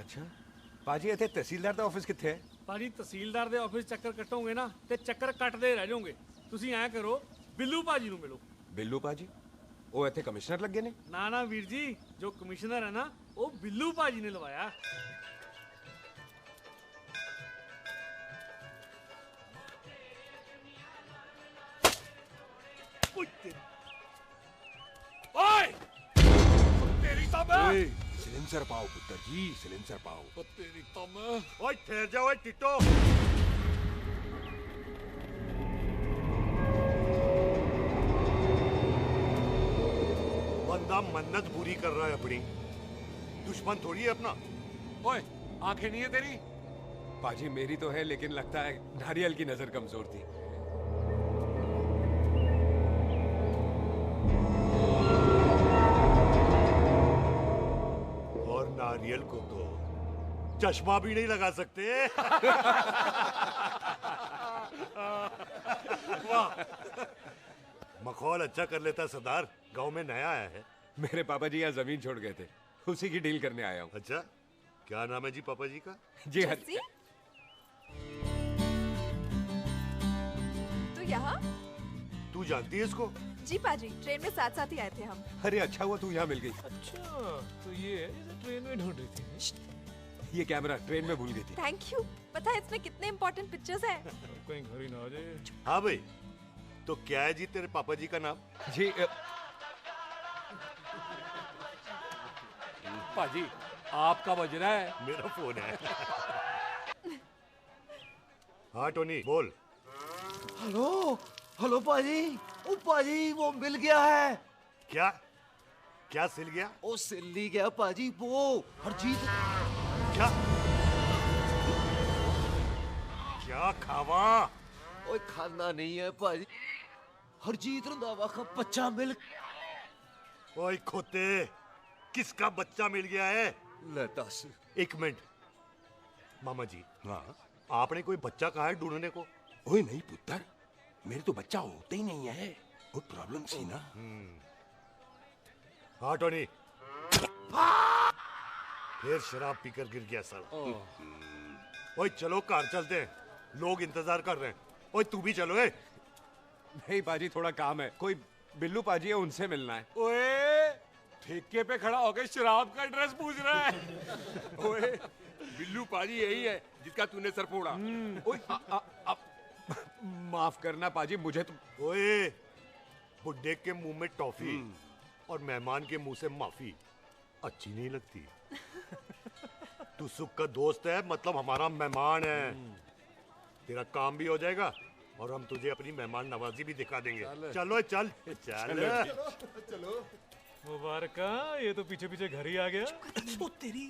Speaker 11: ਅੱਛਾ ਭਾਜੀ ਇੱਥੇ ਤਹਿਸੀਲਦਾਰ ਦਾ ਆਫਿਸ ਕਿੱਥੇ ਹੈ?
Speaker 16: ਭਾਜੀ ਤਹਿਸੀਲਦਾਰ ਦੇ ਆਫਿਸ ਚੱਕਰ ਕੱਟੋਗੇ ਨਾ ਤੇ ਚੱਕਰ ਕੱਟਦੇ ਰਹਿ ਜਾਓਗੇ। ਤੁਸੀਂ ਐਂ ਕਰੋ ਬਿੱਲੂ ਭਾਜੀ ਨੂੰ ਮਿਲੋ।
Speaker 11: ਬਿੱਲੂ ਭਾਜੀ ਉਹ ਇੱਥੇ ਕਮਿਸ਼ਨਰ ਲੱਗੇ ਨੇ?
Speaker 16: ਨਾ ਨਾ ਵੀਰ ਜੀ, ਜੋ ਕਮਿਸ਼ਨਰ ਹੈ ਨਾ ਉਹ ਬਿੱਲੂ ਭਾਜੀ ਨੇ ਲਵਾਇਆ।
Speaker 1: ओए! तेरी तब
Speaker 15: सिलेंसर पाओ पुत्र जी, सिलेंसर पाओ।
Speaker 1: तेरी तब
Speaker 15: ओए ठहर जाओ टिट्टो। बंदा मन्नत पूरी कर रहा है अपनी, दुश्मन थोड़ी है अपना।
Speaker 11: ओए आंखें नहीं है तेरी? पाजी मेरी तो है, लेकिन लगता है नारियल की नजर कमजोर थी।
Speaker 15: और नारियल को तो चश्मा भी नहीं लगा सकते। वाह, मखौल अच्छा कर लेता सरदार। गांव में नया आया है।
Speaker 11: मेरे पापा जी यहाँ जमीन छोड़ गए थे, उसी की डील करने आया हूँ।
Speaker 15: अच्छा, क्या नाम है जी पापा जी का?
Speaker 11: जी हाँ।
Speaker 19: तू यहाँ?
Speaker 15: तू जानती है इसको?
Speaker 19: जी पाजी, ट्रेन में साथ साथ ही आए थे हम।
Speaker 11: अरे अच्छा हुआ तू यहाँ मिल गई।
Speaker 20: अच्छा तो ये है जिसे ट्रेन में ढूंढ रही थी।
Speaker 11: ये कैमरा ट्रेन में भूल गई थी।
Speaker 19: Thank you. पता है इसमें कितने इम्पोर्टेंट पिक्चर्स हैं।
Speaker 20: कहीं घर ही ना आ जाए।
Speaker 15: हाँ भाई, तो क्या है जी तेरे पापा जी का नाम?
Speaker 11: जी
Speaker 1: पाजी आपका बज रहा है।
Speaker 15: मेरा फोन है। हाँ टोनी बोल।
Speaker 4: हेलो हेलो पाजी। ओ पाजी वो मिल गया है।
Speaker 15: क्या क्या सिल गया?
Speaker 4: ओ सिल्ली गया पाजी, वो हरजीत।
Speaker 15: क्या क्या खावा?
Speaker 4: ओए खाना नहीं है पाजी, हरजीत रंधावा का बच्चा मिल।
Speaker 15: ओए खोते, किसका बच्चा मिल गया है?
Speaker 4: ले दस।
Speaker 15: एक मिनट मामा जी। हाँ आपने कोई बच्चा कहा है ढूंढने को?
Speaker 21: ओए नहीं पुत्र, मेरे तो बच्चा होता ही नहीं है, वो प्रॉब्लम सी ना।
Speaker 15: हाँ टोनी। फिर शराब पीकर गिर गया साला। ओए चलो कार चलते हैं, लोग इंतजार कर रहे हैं। ओए तू भी चलो।
Speaker 11: नहीं पाजी थोड़ा काम है, कोई बिल्लू पाजी है उनसे मिलना है।
Speaker 1: ओए ठेके पे खड़ा होकर शराब का एड्रेस पूछ रहा है।
Speaker 21: ओए बिल्लू पाजी यही है जिसका तूने सर फोड़ा।
Speaker 11: ओए माफ करना पाजी, मुझे तो।
Speaker 15: ओए बुड्ढे के मुंह में टॉफी और मेहमान के मुंह से माफी अच्छी नहीं लगती। तू सुख का दोस्त है, मतलब हमारा मेहमान है। तेरा काम भी हो जाएगा और हम तुझे अपनी मेहमान नवाजी भी दिखा देंगे। चलो चल चल
Speaker 21: चलो।
Speaker 20: मुबारक, ये तो पीछे पीछे घर ही आ गया।
Speaker 21: ओ तेरी।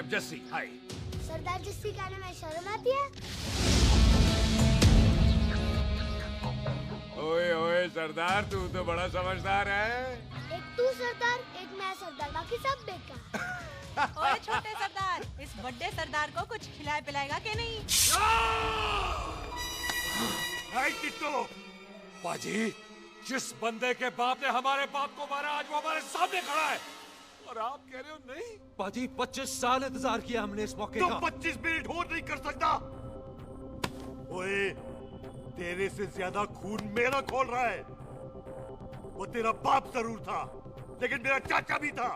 Speaker 11: जस्सी, हाय।
Speaker 17: सरदार जस्सी कहने में शर्म आती है?
Speaker 11: ओए ओए सरदार, तू तो बड़ा समझदार है।
Speaker 17: एक तू सरदार, एक मैं सरदार, बाकी सब बेकार।
Speaker 13: ओए छोटे सरदार, इस बड़े सरदार को कुछ खिलाए पिलाएगा कि नहीं?
Speaker 1: पाजी, जिस बंदे के बाप ने हमारे बाप को मारा, आज वो हमारे सामने खड़ा है और आप कह रहे हो नहीं?
Speaker 4: पाजी 25 साल इंतजार किया हमने इस मौके का।
Speaker 15: 25 मिनट और नहीं कर सकता। ओए तेरे से ज्यादा खून मेरा खोल रहा है। वो तेरा बाप जरूर था, लेकिन मेरा चाचा भी था।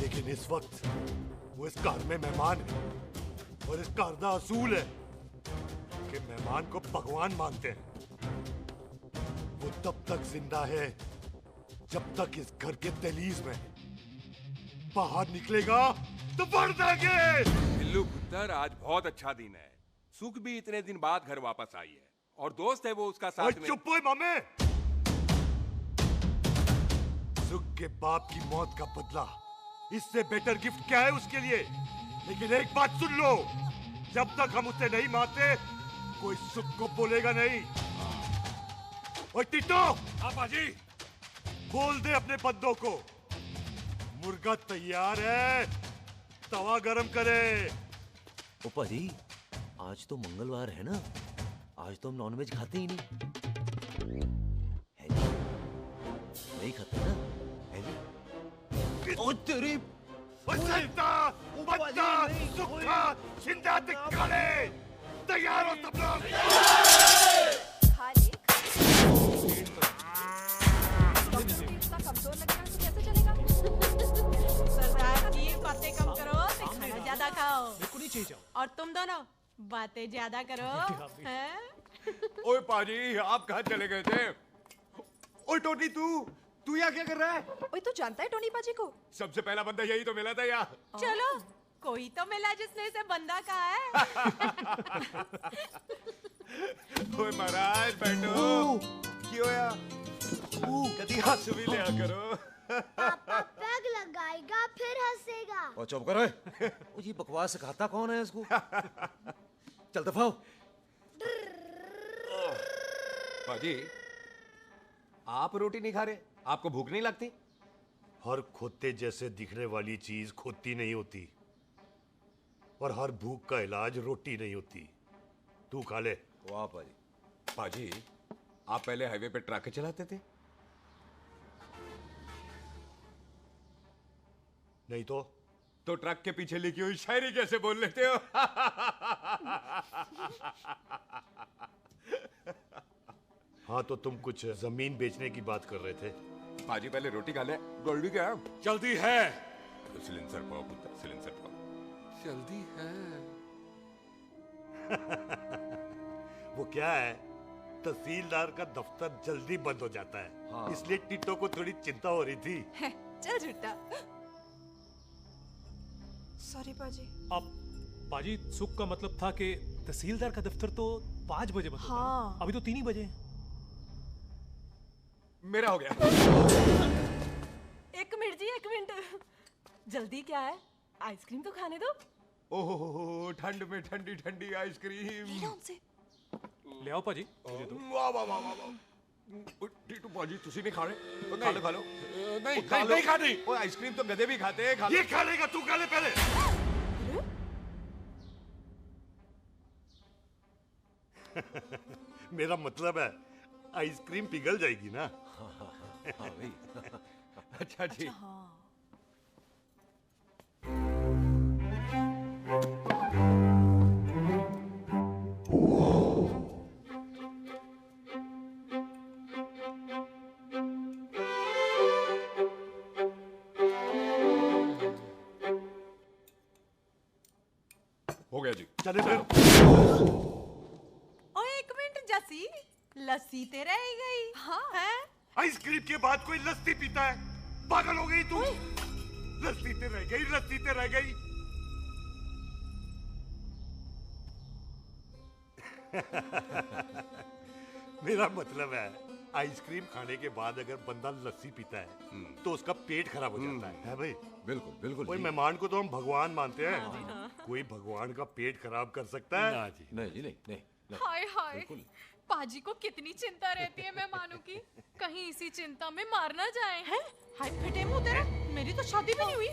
Speaker 15: लेकिन इस वक्त वो इस घर में मेहमान है, और इस घर का असूल है कि मेहमान को भगवान मानते हैं। वो तब तक जिंदा है जब तक इस घर के दहलीज में, बाहर निकलेगा तो बढ़ देंगे।
Speaker 11: बिल्लू पुत्र, आज बहुत अच्छा दिन है। सुख भी इतने दिन बाद घर वापस आई है, और दोस्त है वो उसका साथ में।
Speaker 15: चुप हो मामे। सुख के बाप की मौत का बदला, इससे बेटर गिफ्ट क्या है उसके लिए? लेकिन एक बात सुन लो, जब तक हम उसे नहीं मारते कोई सुख को बोलेगा नहीं। ओए टिट्टो,
Speaker 1: हाँ पाजी,
Speaker 15: बोल दे अपने बंदों को मुर्गा तैयार है, तवा गरम करे।
Speaker 4: ओ पाजी, आज तो मंगलवार है ना, आज तो हम नॉनवेज खाते ही नहीं है जी? नहीं खाते ना, है जी? ओ तेरी
Speaker 15: सुखा जिंदा दिखाले, तैयार हो सब लोग।
Speaker 19: कमजोर लग रहा है तो कैसे चलेगा?
Speaker 13: सरदार जी, बातें कम करो, खाना ज्यादा खाओ।
Speaker 20: नहीं चाहिए जाओ।
Speaker 13: और तुम दोनों बातें ज्यादा करो, हैं?
Speaker 11: ओए पाजी, आप कहाँ चले गए थे? ओए टोनी, तू यहाँ क्या कर रहा है?
Speaker 19: ओए, तू जानता है टोनी पाजी को?
Speaker 11: सबसे पहला बंदा यही तो मिला था यहाँ।
Speaker 13: चलो, कोई तो मिला जिसने इसे बंदा कहा है।
Speaker 11: ओए महाराज, बैठो। क्यों यार? कभी हंस भी लिया करो।
Speaker 17: पापा पैग लगाएगा फिर हंसेगा।
Speaker 4: और चुप करो। ओ जी, बकवास सिखाता कौन है इसको? चल दफाओ।
Speaker 11: पाजी, आप रोटी नहीं खा रहे? आपको भूख नहीं लगती?
Speaker 15: हर खोते जैसे दिखने वाली चीज खोती नहीं होती, और हर भूख का इलाज रोटी नहीं होती। तू खा ले।
Speaker 11: वाह पाजी। पाजी, आप पहले हाईवे पे ट्रक चलाते थे?
Speaker 15: नहीं तो
Speaker 11: ट्रक के पीछे लिखी हुई शायरी कैसे बोल लेते हो?
Speaker 15: हाँ, तो तुम कुछ जमीन बेचने की बात कर रहे थे।
Speaker 11: पाजी, पहले रोटी खा ले। जल्दी क्या?
Speaker 1: जल्दी है।
Speaker 11: सिलेंसर पाओ पुत्र, सिलेंसर पाओ।
Speaker 1: जल्दी है।
Speaker 15: वो क्या है, तहसीलदार का दफ्तर जल्दी बंद हो जाता है। हाँ। इसलिए टिट्टो को थोड़ी चिंता हो रही थी।
Speaker 19: चल झूठा। सॉरी पाजी।
Speaker 20: अब पाजी, सुख का मतलब था कि तहसीलदार का दफ्तर तो 5 बजे बंद होता है।
Speaker 19: हाँ।
Speaker 20: अभी तो 3 ही बजे।
Speaker 11: मेरा हो गया।
Speaker 13: एक मिनट जी, एक मिनट। जल्दी क्या है? आइसक्रीम तो खाने दो।
Speaker 11: ओह, ठंड में ठंडी ठंडी आइसक्रीम।
Speaker 20: ले आओ पाजी।
Speaker 11: वाह वाह वाह वाह। टीटू पाजी, तुसी नहीं खा रहे? खा लो, खा लो।
Speaker 15: नहीं खानी।
Speaker 11: ओए, आइसक्रीम तो गधे भी खाते हैं। खा लो।
Speaker 15: ये खा लेगा, तू खा ले पहले। मेरा मतलब है आइसक्रीम पिघल जाएगी ना।
Speaker 11: हाँ भाई। अच्छा जी। हो गया जी।
Speaker 15: चले फिर।
Speaker 13: ओ, एक मिनट जसी, लस्सी ते रह गई। हाँ है?
Speaker 15: आइसक्रीम के बाद कोई लस्सी पीता है? पागल हो गई तू? लस्सी ते रह गई, लस्सी ते रह गई। मेरा मतलब है, आइसक्रीम खाने के बाद अगर बंदा लस्सी पीता है तो उसका पेट खराब हो जाता है भाई?
Speaker 11: बिल्कुल बिल्कुल।
Speaker 15: कोई मेहमान को तो हम भगवान मानते हैं, कोई भगवान का पेट खराब कर सकता है?
Speaker 11: ना जी। नहीं जी, नहीं।
Speaker 6: हाय हाय, पाजी को कितनी चिंता रहती है मेहमानों की, कहीं इसी चिंता में मार ना जाए।
Speaker 13: हैं? हाय फिटे मुंह तेरा, मेरी तो शादी भी नहीं हुई।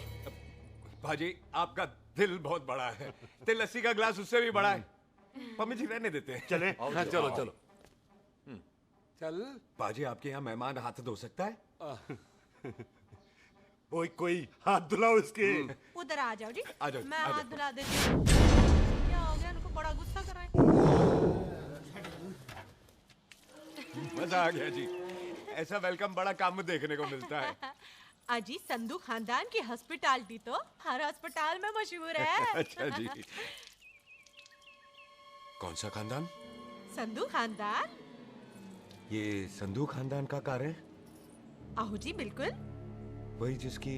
Speaker 11: भाजी, आपका दिल बहुत बड़ा है, ते लस्सी का ग्लास उससे भी बड़ा है। मम्मी जी रहने देते हैं।
Speaker 15: चले?
Speaker 11: हाँ, चलो चलो। चल। बाजी, आपके यहाँ मेहमान हाथ धो सकता है?
Speaker 15: कोई हाथ धुलाओ इसके।
Speaker 13: उधर आ जाओ जी।
Speaker 11: आ जाओ,
Speaker 13: मैं
Speaker 11: आ जाओ।
Speaker 13: हाथ धुला देती हूँ। क्या हो गया, उनको बड़ा गुस्सा कर रहे हैं।
Speaker 11: मजा आ गया जी। ऐसा वेलकम बड़ा कम देखने को मिलता है।
Speaker 13: अजी संधू खानदान की हॉस्पिटैलिटी तो हर अस्पताल में मशहूर है।
Speaker 11: अच्छा जी। कौन सा खानदान?
Speaker 13: संधू खानदान।
Speaker 11: ये संधू खानदान का कार है?
Speaker 13: आहू जी बिल्कुल।
Speaker 11: वही जिसकी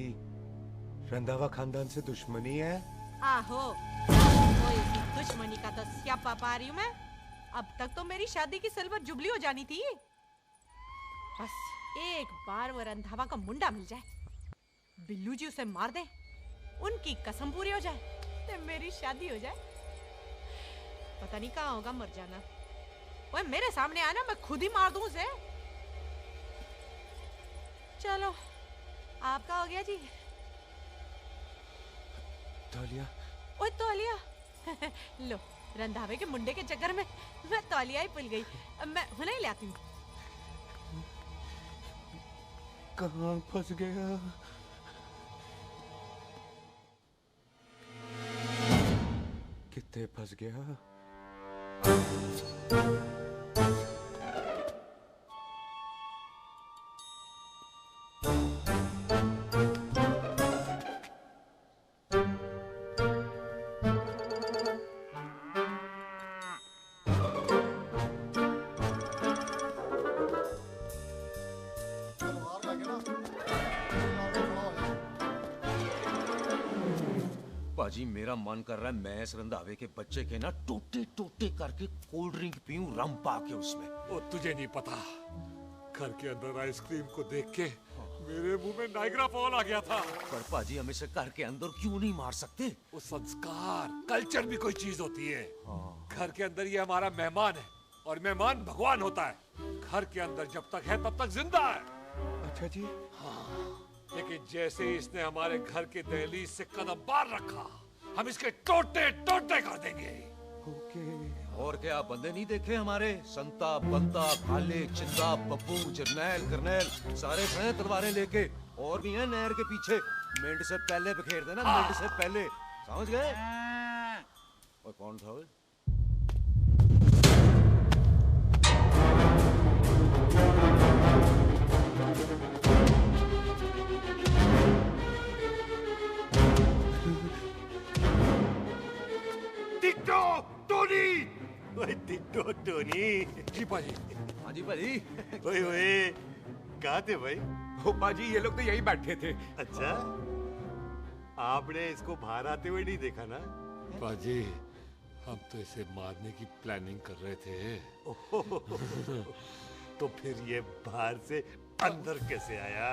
Speaker 11: रंधावा खानदान से दुश्मनी है?
Speaker 13: आहो, वो इसी दुश्मनी का तो स्यापा पा रही हूँ मैं। अब तक तो मेरी शादी की सिल्वर जुबली हो जानी थी। बस एक बार वो रंधावा का मुंडा मिल जाए, बिल्लू जी उसे मार दे, उनकी कसम पूरी हो जाए, तो मेरी शादी हो जाए। पता नहीं कहाँ होगा मर जाना। वो मेरे सामने आना, मैं खुद ही मार दूं उसे। चलो आपका हो गया जी।
Speaker 11: तौलिया।
Speaker 13: ओए तौलिया। लो रंधावे के मुंडे के चक्कर में मैं तौलिया ही भूल गई। मैं हुने ही लाती हूँ।
Speaker 11: कहाँ फंस गया? कितने फंस गया?
Speaker 4: पाजी मेरा मन कर रहा है मैं इस रंधावे के बच्चे के ना टूटे टूटे करके कोल्ड ड्रिंक पीऊं, रम पाके उसमें।
Speaker 1: वो तुझे नहीं पता, घर के अंदर आइसक्रीम को देख के मेरे मुंह में नाइग्रा फॉल आ गया था।
Speaker 4: पर पाजी हम इसे घर के अंदर क्यों नहीं मार सकते?
Speaker 1: वो संस्कार कल्चर भी कोई चीज होती है। घर के अंदर ये हमारा मेहमान है और मेहमान भगवान होता है। घर के अंदर जब तक है तब तक जिंदा है।
Speaker 11: अच्छा जी।
Speaker 1: हाँ, लेकिन जैसे ही इसने हमारे घर के दहलीज से कदम बाहर रखा, हम इसके टोटे टोटे कर देंगे।
Speaker 11: ओके।
Speaker 4: और क्या आप बंदे नहीं देखे हमारे? संता, बंता, भाले, चिंदा, बब्बू, जरनैल, करनैल सारे हैं तलवारें लेके, और भी हैं नहर के पीछे। मिनट से पहले बखेर देना, मिनट से पहले, समझ गए? और कौन था वो?
Speaker 21: Ditto Tony. ओए टिट्टो टोनी।
Speaker 1: जी पाजी।
Speaker 4: हाँ जी पाजी।
Speaker 21: ओए ओए कहाँ थे भाई?
Speaker 11: ओ पाजी ये लोग तो यही बैठे थे।
Speaker 21: अच्छा, आपने इसको बाहर आते हुए नहीं देखा ना?
Speaker 1: पाजी हम तो इसे मारने की प्लानिंग कर रहे थे।
Speaker 21: तो फिर ये बाहर से अंदर कैसे आया?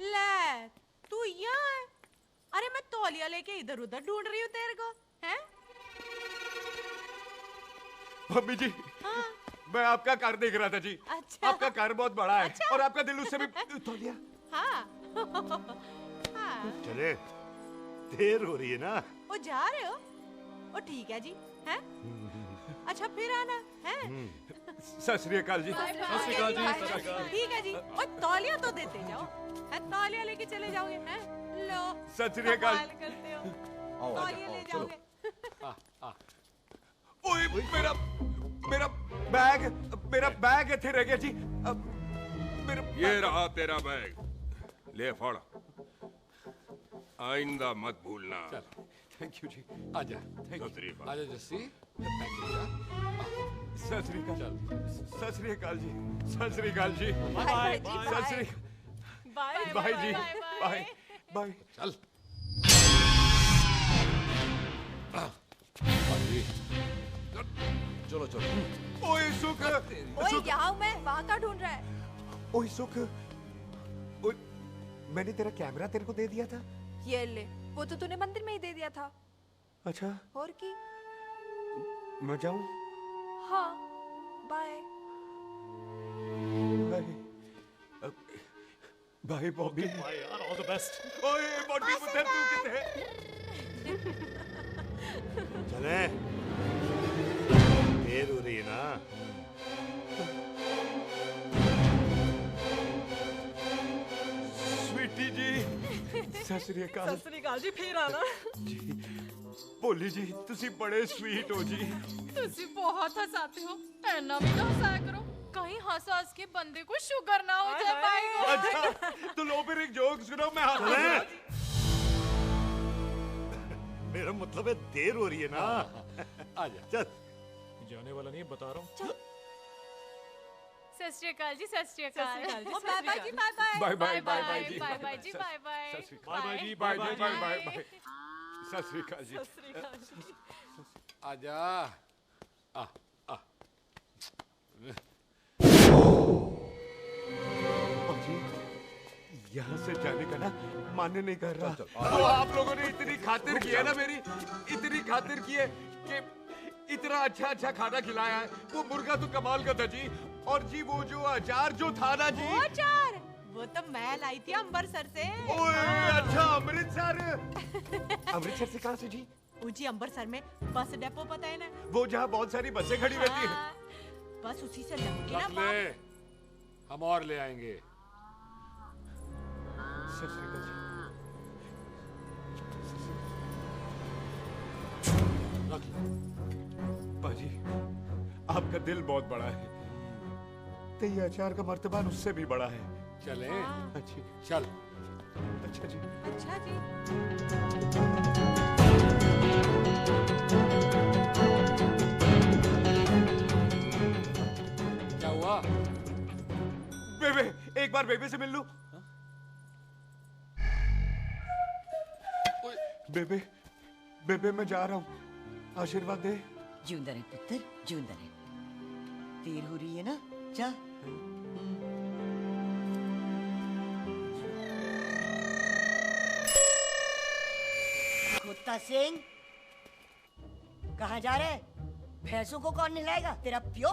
Speaker 13: ले तू यहाँ है? अरे मैं तौलिया लेके इधर उधर ढूंढ रही हूँ तेरे को, हैं?
Speaker 11: मम्मी जी।
Speaker 13: हाँ?
Speaker 11: मैं आपका कार देख रहा था जी।
Speaker 13: अच्छा।
Speaker 11: आपका कार बहुत बड़ा है।
Speaker 13: अच्छा।
Speaker 11: और आपका दिल उससे भी तौलिया।
Speaker 13: हाँ। हाँ।
Speaker 21: चले, देर हो रही है ना?
Speaker 13: वो जा रहे हो? वो ठीक है जी, हैं? अच्छा फिर आना, हैं?
Speaker 11: सत श्री अकाल जी।
Speaker 13: सत श्री अकाल जी, सत श्री अकाल। ठीक है जी। और तौलिया तो देते जाओ, हैं? तौलिया लेके चले जाओगे, हैं? लो।
Speaker 11: सत श्री अकाल।
Speaker 13: कमाल करते हो।
Speaker 11: आओ,
Speaker 13: तौलिया
Speaker 11: आओ,
Speaker 13: ले
Speaker 11: चलो।
Speaker 13: जाओगे।
Speaker 11: ओए मेरा बैग इथे रह गया जी। अब मेरा
Speaker 15: ये रहा तेरा बैग, ले फड़। आइंदा मत भूलना।
Speaker 1: थैंक यू जी। आजा।
Speaker 15: सत श्री अकाल।
Speaker 1: आजा जस्सी।
Speaker 11: सत श्री अकाल। सत श्री अकाल जी। सत श्री अकाल जी।
Speaker 13: बाय
Speaker 11: सत श्री
Speaker 13: बाय
Speaker 11: बाय जी। Bye bye.
Speaker 1: चल।
Speaker 4: चलो चलो।
Speaker 11: ओए सुख।
Speaker 19: ओए यहाँ हूँ मैं, वहाँ का ढूंढ रहा है?
Speaker 11: ओए सुख। ओए मैंने तेरा कैमरा तेरे को दे दिया था।
Speaker 19: ये ले, वो तो तूने मंदिर में ही दे दिया था।
Speaker 11: अच्छा।
Speaker 19: और की?
Speaker 11: मैं जाऊं?
Speaker 19: हाँ, बाय।
Speaker 11: बाय बॉबी।
Speaker 20: बाय यार, ऑल द बेस्ट।
Speaker 11: ओए बॉबी पुत्र तू किथे है?
Speaker 21: चले, देर हो रही है ना?
Speaker 11: स्वीटी जी। सत श्री अकाल।
Speaker 8: सत श्री अकाल जी, फिर आना।
Speaker 11: भोली जी तुसी बड़े स्वीट हो जी।
Speaker 6: तुसी बहुत हंसाते हो, ऐना भी ना हंसाया करो, कहीं हंस के बंदे को शुगर ना हो जाए भाई को।
Speaker 11: अच्छा तो लो फिर एक जोक सुनो, मैं
Speaker 15: मेरा मतलब है देर हो रही है ना। आजा चल।
Speaker 20: जाने वाला नहीं है, बता रहा हूँ।
Speaker 6: सत श्री अकाल जी, सत श्री अकाल।
Speaker 8: बाय बाय जी, bye bye.
Speaker 11: Bye bye bye bye जी,
Speaker 6: बाय बाय जी, बाय बाय।
Speaker 11: बाय बाय जी, bye bye bye bye bye. सत श्री अकाल जी।
Speaker 8: सत श्री अकाल जी।
Speaker 1: आजा। आ आ।
Speaker 11: यहाँ से जाने का ना मन नहीं कर रहा। तो आप लोगों ने इतनी खातिर की है ना मेरी, इतनी खातिर की है कि इतना अच्छा अच्छा खाना खिलाया है। वो मुर्गा तो कमाल का था जी, और जी वो जो अचार जो था ना जी,
Speaker 13: वो अचार वो तो मैं लाई थी अमृतसर से।
Speaker 11: ओए अच्छा अमृतसर। अमृतसर से कहाँ से जी?
Speaker 13: जी अमृतसर में बस डिपो पता है ना,
Speaker 11: वो जहाँ बहुत सारी बसें खड़ी रहती हैं।
Speaker 13: बस उसी से लग ना
Speaker 1: ले, हम और ले आएंगे।
Speaker 11: बाजी आपका दिल बहुत बड़ा है, तो ये अचार का मर्तबान उससे भी बड़ा है।
Speaker 1: चले?
Speaker 11: अच्छी
Speaker 1: चल।
Speaker 11: अच्छा जी।
Speaker 13: अच्छा जी।
Speaker 1: क्या हुआ?
Speaker 11: बेबे, एक बार बेबे से मिल लूं? बेबे, बेबे मैं जा रहा हूँ, आशीर्वाद दे।
Speaker 14: जिंदा रहे पुत्र, जिंदा रहे। देर हो रही है ना, जा। कुत्ता सिंह, कहाँ जा रहे? भैंसों को कौन नहलाएगा? तेरा प्यो?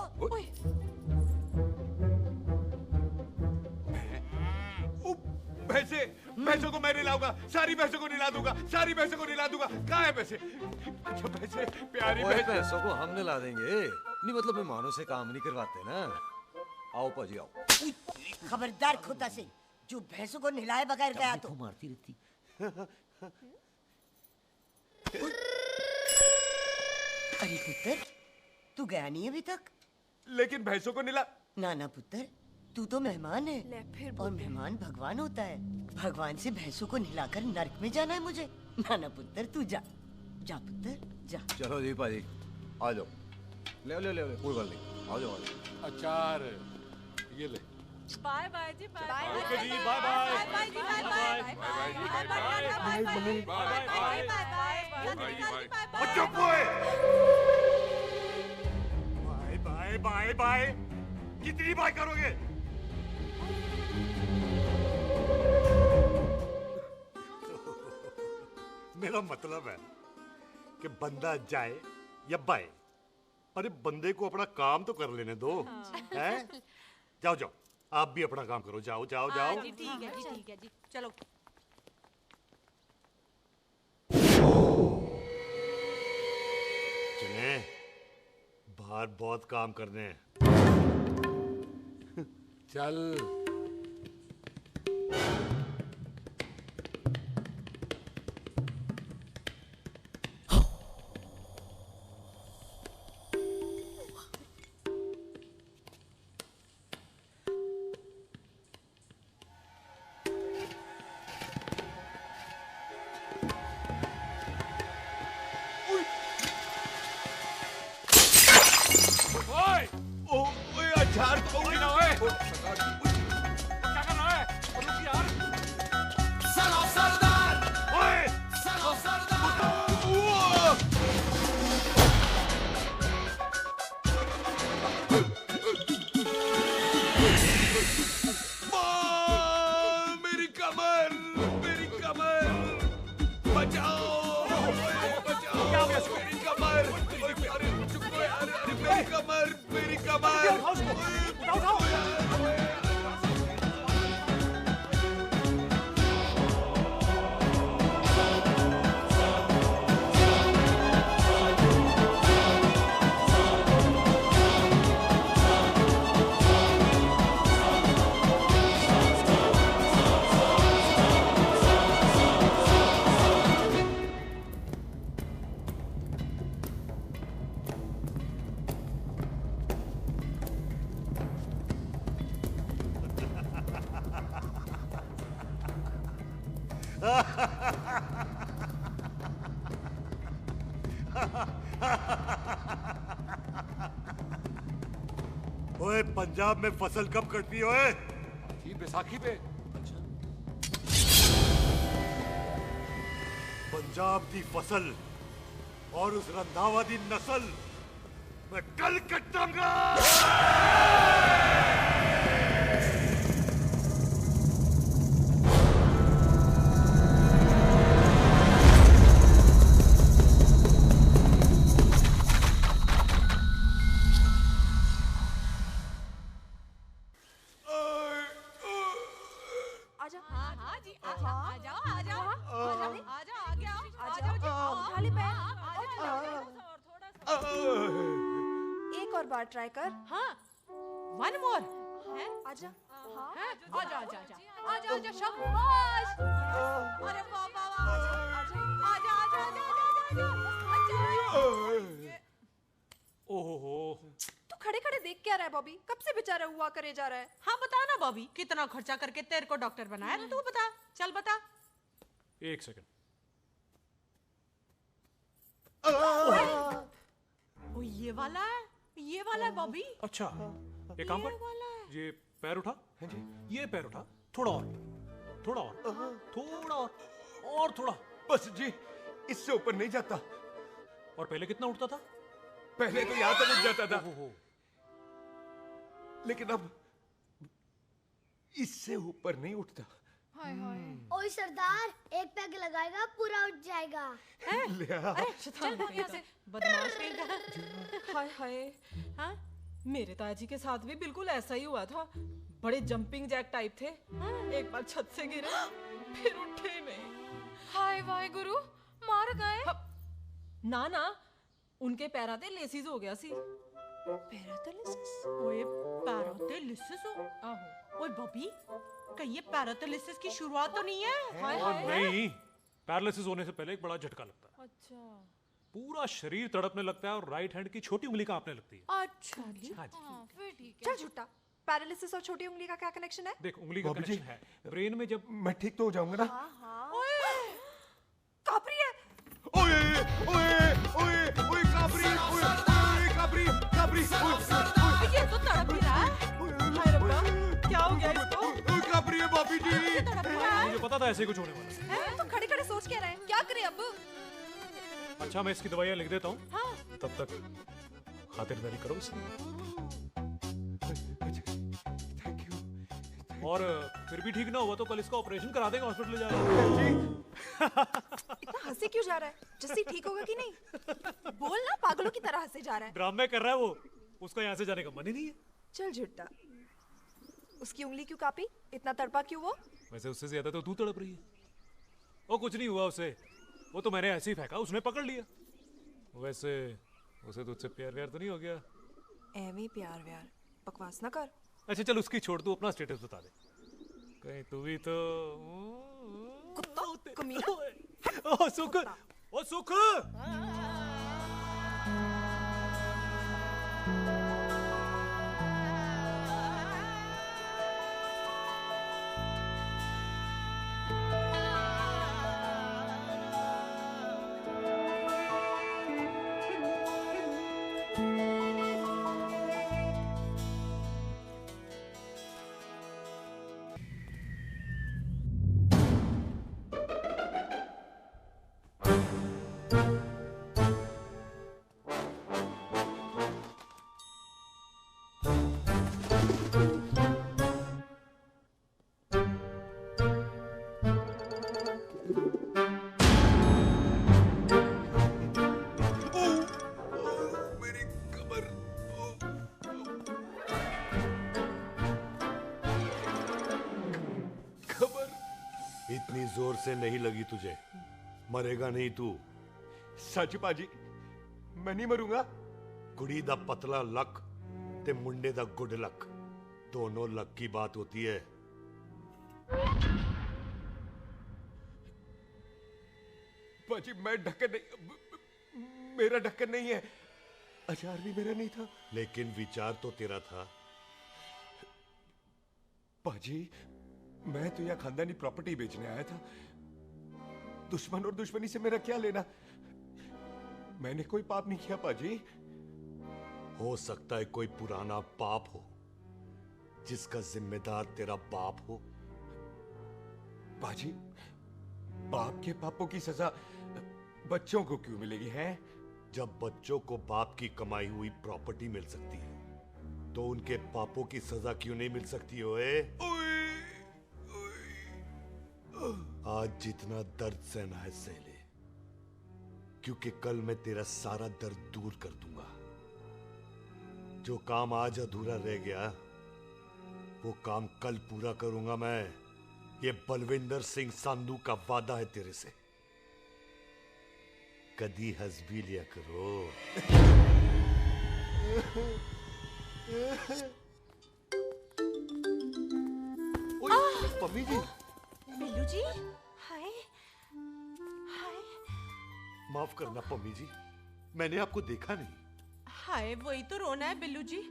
Speaker 11: भैंसों को मैं नहलाऊंगा, सारी भैंसों को नहला दूंगा, सारी भैंसों को नहला दूंगा। कहाँ है भैंसे? अच्छा भैंसे, प्यारी
Speaker 4: भैंसों को हम नहला देंगे। नहीं मतलब मेहमानों से काम नहीं करवाते ना। आओ पाजी आओ।
Speaker 14: खबरदार कुत्ता सिंह, जो भैंसों को नहलाए बगैर गया तो
Speaker 4: मारती रहती।
Speaker 14: अरे पुत्र, तू गया नहीं अभी तक?
Speaker 11: लेकिन भैंसों को नहला।
Speaker 14: ना ना पुत्र, तू तो मेहमान है, और मेहमान भगवान होता है। भगवान से भैंसों को नहलाकर नरक में जाना है मुझे? ना ना पुत्र, तू जा, जा पुत्र जा।
Speaker 4: चलो जी पाजी, आ जाओ। ले ले ले ले, कोई बात नहीं, आ जाओ आ जाओ।
Speaker 1: अचार ये ले।
Speaker 8: बाय बाय जी, बाय बाय।
Speaker 15: ओके जी, बाय बाय।
Speaker 8: बाय जी, bye bye. Bye bye bye bye.
Speaker 15: चुप हुए। Bye bye bye bye. कितनी बाय करोगे? मेरा मतलब है कि बंदा जाए या बाय, अरे बंदे को अपना काम तो कर लेने दो। हैं? जाओ जाओ, आप भी अपना काम करो। जाओ जाओ जाओ।
Speaker 13: जी ठीक है जी, ठीक है जी, चलो।
Speaker 15: चले, बाहर बहुत काम करने हैं।
Speaker 1: चल।
Speaker 11: अचार तो गिना है।
Speaker 1: क्या कर रहा है? रुक यार।
Speaker 21: सलाम सरदार।
Speaker 15: ओए,
Speaker 21: सलाम सरदार।
Speaker 11: मेरी कमर, मेरी कमर, बचाओ, बचाओ, मेरी कमर। अरे चुप करो यार, अरे मेरी कमर, मेरी कमर।
Speaker 15: पंजाब में फसल कब कटती हो?
Speaker 1: बैसाखी पे।
Speaker 15: पंजाब दी फसल और उस रंधावा दी नस्ल मैं कल कटाऊंगा।
Speaker 19: एक और बार ट्राई कर।
Speaker 13: हाँ, वन मोर।
Speaker 19: आजा। हाँ,
Speaker 13: आजा आजा आजा आजा आजा शाबाश। अरे वाह वाह वाह, आजा आजा आजा आजा।
Speaker 20: ओहो,
Speaker 19: तू खड़े खड़े देख क्या रहा है बॉबी? कब से बेचारा हुआ करे जा रहा है?
Speaker 13: हाँ बता ना बॉबी, कितना खर्चा करके तेरे को डॉक्टर बनाया? तू बता, चल बता।
Speaker 20: एक सेकंड।
Speaker 13: ओ ये वाला है बॉबी।
Speaker 20: अच्छा, एक काम कर, ये पैर उठा। ये पैर उठा, थोड़ा और, थोड़ा और, थोड़ा और थोड़ा।
Speaker 11: बस जी, इससे ऊपर नहीं जाता।
Speaker 20: और पहले कितना उठता था?
Speaker 11: पहले तो यहाँ तक उठ जाता था, लेकिन अब इससे ऊपर नहीं उठता।
Speaker 17: ओए सरदार, एक पैग लगाएगा पूरा उठ जाएगा।
Speaker 13: चल भाग यहाँ से, बदमाश कहीं।
Speaker 8: हाय हाय, हाँ मेरे ताजी के साथ भी बिल्कुल ऐसा ही हुआ था। बड़े जंपिंग जैक टाइप थे। एक बार छत से गिरे, फिर उठे नहीं।
Speaker 6: हाय वाहे गुरु, मार गए?
Speaker 8: ना ना, उनके पैरा ते लेसिस हो गया सी।
Speaker 13: पैरालिसिस? ओए पैरालिसिस हो?
Speaker 8: आहो।
Speaker 13: ओए बॉबी, कहीं ये पैरालिसिस की शुरुआत तो नहीं है?
Speaker 20: नहीं, पैरालिसिस होने से पहले एक बड़ा झटका लगता है।
Speaker 8: अच्छा।
Speaker 20: पूरा शरीर तड़पने लगता है और राइट हैंड की छोटी उंगली कांपने लगती है।
Speaker 19: अच्छा जी,
Speaker 6: फिर ठीक है।
Speaker 19: चल झूठा, पैरालिसिस और छोटी उंगली का क्या कनेक्शन है?
Speaker 20: देख, उंगली का कनेक्शन है ब्रेन में। जब
Speaker 11: मैं ठीक तो हो जाऊंगा ना?
Speaker 19: ओए, कापरी है।
Speaker 11: ओए ओए ओए ओए काबरी, ओए काबरी काबरी,
Speaker 8: ये तो तड़प ही रहा है। हाय रब्बा, क्या हो गया इसको?
Speaker 11: ओए काबरी है बाबी जी।
Speaker 20: मुझे पता था ऐसे कुछ होने वाला है।
Speaker 19: तो खड़े खड़े सोच क्या रहे हैं? क्या करें अब?
Speaker 20: अच्छा, मैं इसकी दवाइयाँ लिख देता हूँ। हाँ। तब तक खातिरदारी करो इसकी। और फिर भी ठीक ना हुआ तो कल इसका ऑपरेशन करा देंगे, हॉस्पिटल ले जाएगा।
Speaker 19: इतना हंसे क्यों जा रहा है? जस्सी ठीक होगा कि नहीं? बोल ना, पागलों की तरह हंसे जा रहा है।
Speaker 20: ड्रामे कर रहा है वो, उसका यहाँ से जाने का मन ही नहीं है।
Speaker 19: चल झूठा, उसकी उंगली क्यों कापी? इतना तड़पा क्यों वो?
Speaker 20: वैसे उससे ज्यादा तो तू तड़प रही है। वो कुछ नहीं हुआ उसे, वो तो मैंने ऐसे ही फेंका, उसने पकड़ लिया। वैसे उसे तुझसे प्यार व्यार तो नहीं हो गया?
Speaker 19: एਵੇਂ प्यार व्यार बकवास ना कर।
Speaker 20: अच्छा चल, उसकी छोड़, तू अपना स्टेटस बता दे। कहीं तू भी तो
Speaker 19: कुत्ता कमीना।
Speaker 20: ओ सुख, ओ सुख।
Speaker 15: इतनी जोर से नहीं लगी तुझे, मरेगा नहीं तू।
Speaker 11: सच पाजी, मैं नहीं मरूंगा।
Speaker 15: कुड़ी दा पतला लक ते मुंडे दा गुड लक, दोनों लक की बात होती है।
Speaker 11: पाजी मैं ढक्कन नहीं, मेरा ढक्कन नहीं है। अचार भी मेरा नहीं था।
Speaker 15: लेकिन विचार तो तेरा था।
Speaker 11: पाजी मैं तो यहाँ खानदानी प्रॉपर्टी बेचने आया था। दुश्मन और दुश्मनी से मेरा क्या लेना? मैंने कोई पाप नहीं किया पाजी।
Speaker 15: हो सकता है कोई पुराना पाप हो, जिसका जिम्मेदार तेरा बाप हो?
Speaker 11: बाजी, बाप के पापों की सजा बच्चों को क्यों मिलेगी है?
Speaker 15: जब बच्चों को बाप की कमाई हुई प्रॉपर्टी मिल सकती है, तो उनके पापों की सजा क्यों नहीं मिल सकती? ओए आज जितना दर्द सहना है सह ले, क्योंकि कल मैं तेरा सारा दर्द दूर कर दूंगा। जो काम आज अधूरा रह गया, वो काम कल पूरा करूंगा मैं। ये बलविंदर सिंह संधू का वादा है तेरे से। कदी हंस भी लिया करो। मम्मी जी।
Speaker 13: बिल्लू जी, हाय हाय।
Speaker 15: माफ करना पम्मी जी, मैंने आपको देखा नहीं।
Speaker 13: हाय, वही तो रोना है बिल्लू जी।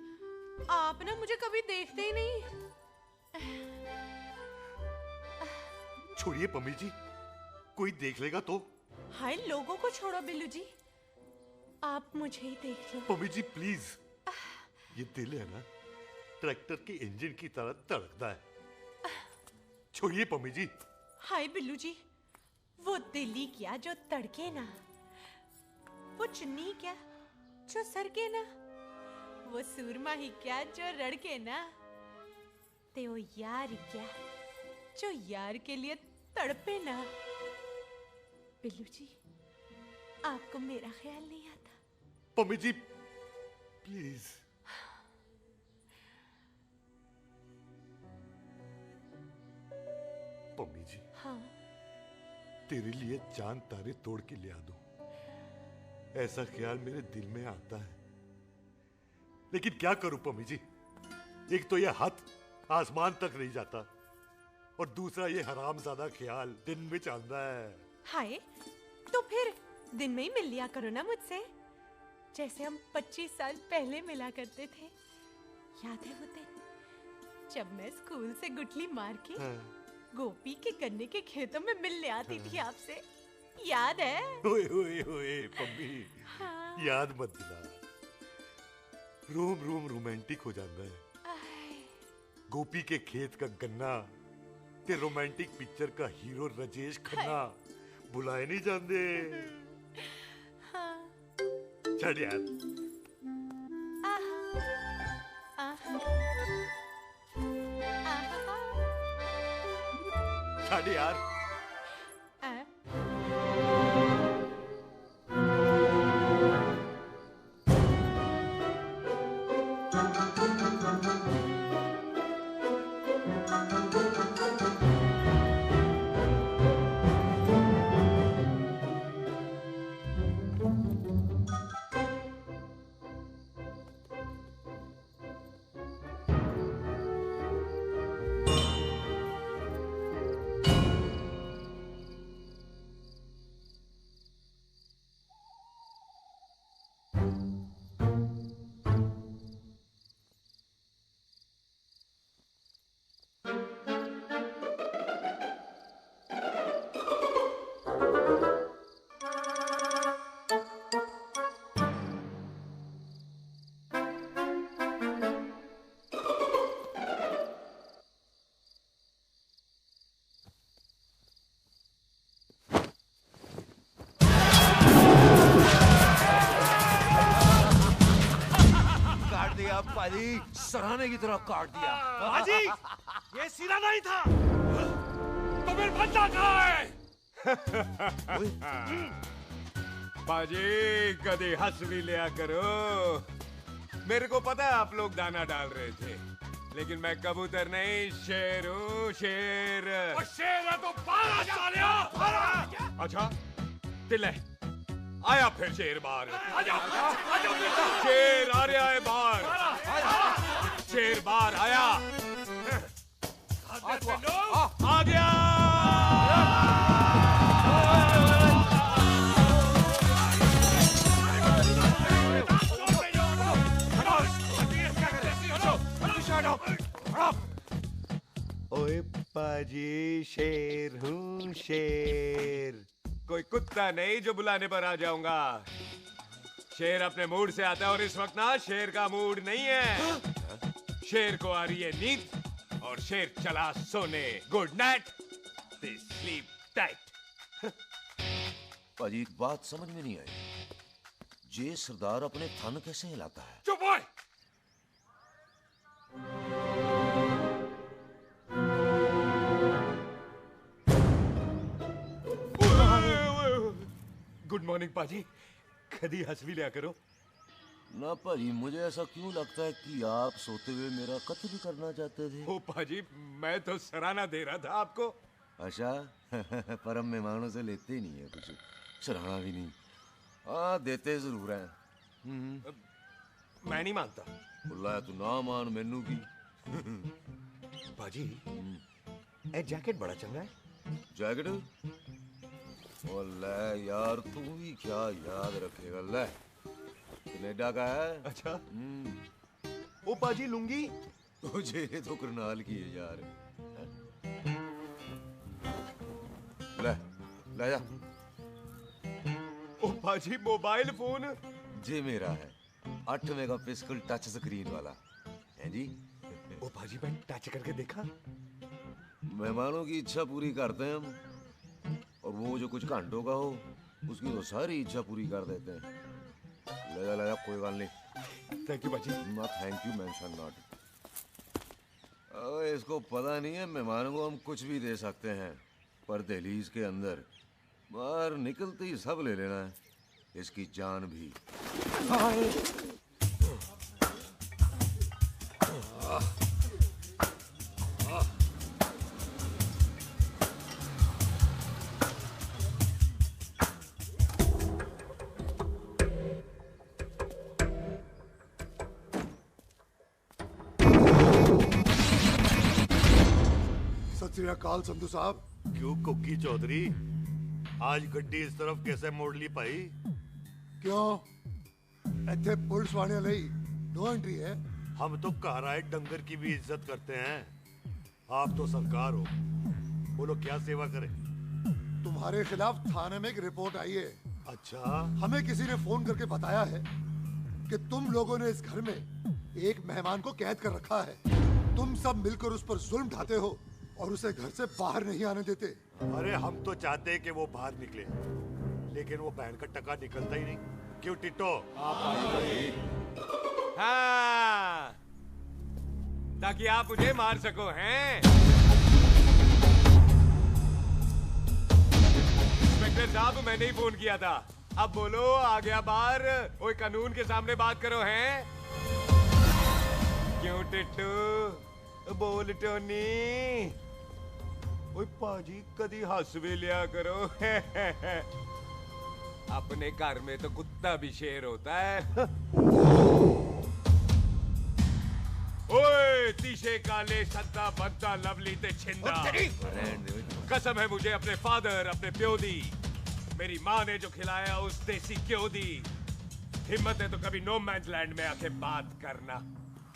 Speaker 13: आप ना मुझे कभी देखते ही नहीं।
Speaker 15: छोड़िए पम्मी जी, कोई देख लेगा तो।
Speaker 13: हाय, लोगों को छोड़ो बिल्लू जी, आप मुझे ही देख लो।
Speaker 15: पम्मी जी प्लीज। ये दिल है ना, ट्रैक्टर के इंजन की तरह धड़कता है। छोड़िए पम्मी जी।
Speaker 13: हाय बिल्लू जी, वो दिल्ली क्या जो तड़के ना, वो चुन्नी क्या जो सरके ना, वो सूरमा ही क्या जो रड़के ना, ते वो यार क्या जो यार के लिए तड़पे ना। बिल्लू जी, आपको मेरा ख्याल नहीं आता?
Speaker 15: पम्मी जी प्लीज। पम्मी जी,
Speaker 13: हाँ,
Speaker 15: तेरे लिए चांद तारे तोड़ के ले आ दूं, ऐसा ख्याल मेरे दिल में आता है। लेकिन क्या करूं पम्मी जी, एक तो ये हाथ आसमान तक नहीं जाता, और दूसरा ये हरामजादा ख्याल दिन में चांदा है।
Speaker 13: हाय, तो फिर दिन में ही मिल लिया करो ना मुझसे, जैसे हम 25 साल पहले मिला करते थे। याद है वो दिन जब मैं स्कूल से गुठली मार के गोपी के गन्ने के खेतों में मिलने आती थी आपसे? याद है?
Speaker 15: ओए ओए ओए पम्मी,
Speaker 13: हाँ।
Speaker 15: याद मत दिला। रोम रोम रोमांटिक हो जाता है। गोपी के खेत का गन्ना ते रोमांटिक पिक्चर का हीरो राजेश खन्ना बुलाए नहीं जाते।
Speaker 13: हाँ।
Speaker 15: चल यार। चल यार।
Speaker 4: पाजी, सराहने की तरह काट दिया।
Speaker 1: पाजी, ये सिरा नहीं था। तो फिर बंदा कहाँ है?
Speaker 11: पाजी, कभी हंस भी लिया करो। मेरे को पता है आप लोग दाना डाल रहे थे, लेकिन मैं कबूतर नहीं, शेर हूँ, शेर।
Speaker 1: और शेर है तो बारह सालिया।
Speaker 11: अच्छा, दिल आया फिर शेर बाहर।
Speaker 1: आजा,
Speaker 11: शेर आ रहा है बाहर। शेर बाहर आया। आ गया। ओए पाजी, शेर हूँ, शेर। कोई कुत्ता नहीं जो बुलाने पर आ जाऊंगा। शेर अपने मूड से आता है, और इस वक्त ना शेर का मूड नहीं है। शेर को आ रही है नींद और शेर चला सोने। Good night, they sleep tight.
Speaker 4: भाजी एक बात समझ में नहीं आई, जे सरदार अपने थन कैसे हिलाता है?
Speaker 1: चुप हो।
Speaker 11: गुड मॉर्निंग पाजी, कभी हंस भी लिया करो।
Speaker 4: ना भाजी, मुझे ऐसा क्यों लगता है कि आप सोते हुए मेरा कत्ल भी करना चाहते थे?
Speaker 11: ओ पाजी, मैं तो सराहना दे रहा था आपको।
Speaker 4: अच्छा पर हम मेहमानों से लेते ही नहीं है कुछ, सराहना भी नहीं। हाँ देते जरूर हैं।
Speaker 11: मैं नहीं मानता।
Speaker 4: बुलाया तू ना मान मैनू की।
Speaker 11: पाजी ए जैकेट बड़ा चंगा है।
Speaker 4: जैकेट? ओ ले यार, तू भी क्या याद रखेगा। ले कनेडा का है।
Speaker 11: अच्छा। ओ पाजी लुंगी?
Speaker 4: तुझे तो करनाल की है यार। ले ले जा।
Speaker 11: ओ पाजी मोबाइल फोन?
Speaker 4: जी मेरा है, 8 मेगापिक्सल टच स्क्रीन वाला है जी।
Speaker 11: ओ पाजी मैं टच करके देखा।
Speaker 4: मेहमानों की इच्छा पूरी करते हैं हम, और वो जो कुछ घंटों का हो उसकी तो सारी इच्छा पूरी कर देते हैं। ले जा कोई बात नहीं।
Speaker 11: थैंक यू बाजी।
Speaker 4: Not thank you, mention not. इसको पता नहीं है मेहमानों को हम कुछ भी दे सकते हैं, पर दहलीज के अंदर बाहर निकलते ही सब ले लेना है, इसकी जान भी।
Speaker 15: सत श्री अकाल संधू साहब। क्यों कुकी चौधरी, आज गड्डी इस तरफ कैसे मोड़ ली पाई? क्यों इतने पुलिस वाले नहीं नो एंट्री है? हम तो घर आए डंगर की भी इज्जत करते हैं। आप तो सरकार हो, बोलो क्या सेवा करें? तुम्हारे खिलाफ थाने में एक रिपोर्ट आई है। अच्छा? हमें किसी ने फोन करके बताया है कि तुम लोगों ने इस घर में एक मेहमान को कैद कर रखा है। तुम सब मिलकर उस पर जुल्म ढाते हो और उसे घर से बाहर नहीं आने देते। अरे हम तो चाहते हैं कि वो बाहर निकले, लेकिन वो बहन का टका निकलता ही नहीं। क्यों टिट्टो?
Speaker 11: हाँ, ताकि आप मुझे मार सको हैं? इंस्पेक्टर साहब मैंने ही फोन किया था। अब बोलो आ गया बाहर। ओए कानून के सामने बात करो हैं? क्यों टिट्टू? बोल टोनी। ओए पाजी कदी हंस भी लिया करो। अपने घर में तो कुत्ता भी शेर होता है। ओए तीशे काले सद्दा बद्दा लवली ते छिंदा, कसम है मुझे अपने फादर अपने प्यो दी, मेरी माँ ने जो खिलाया उस देसी क्यों दी। हिम्मत है तो कभी नो मैंस लैंड में आके बात करना।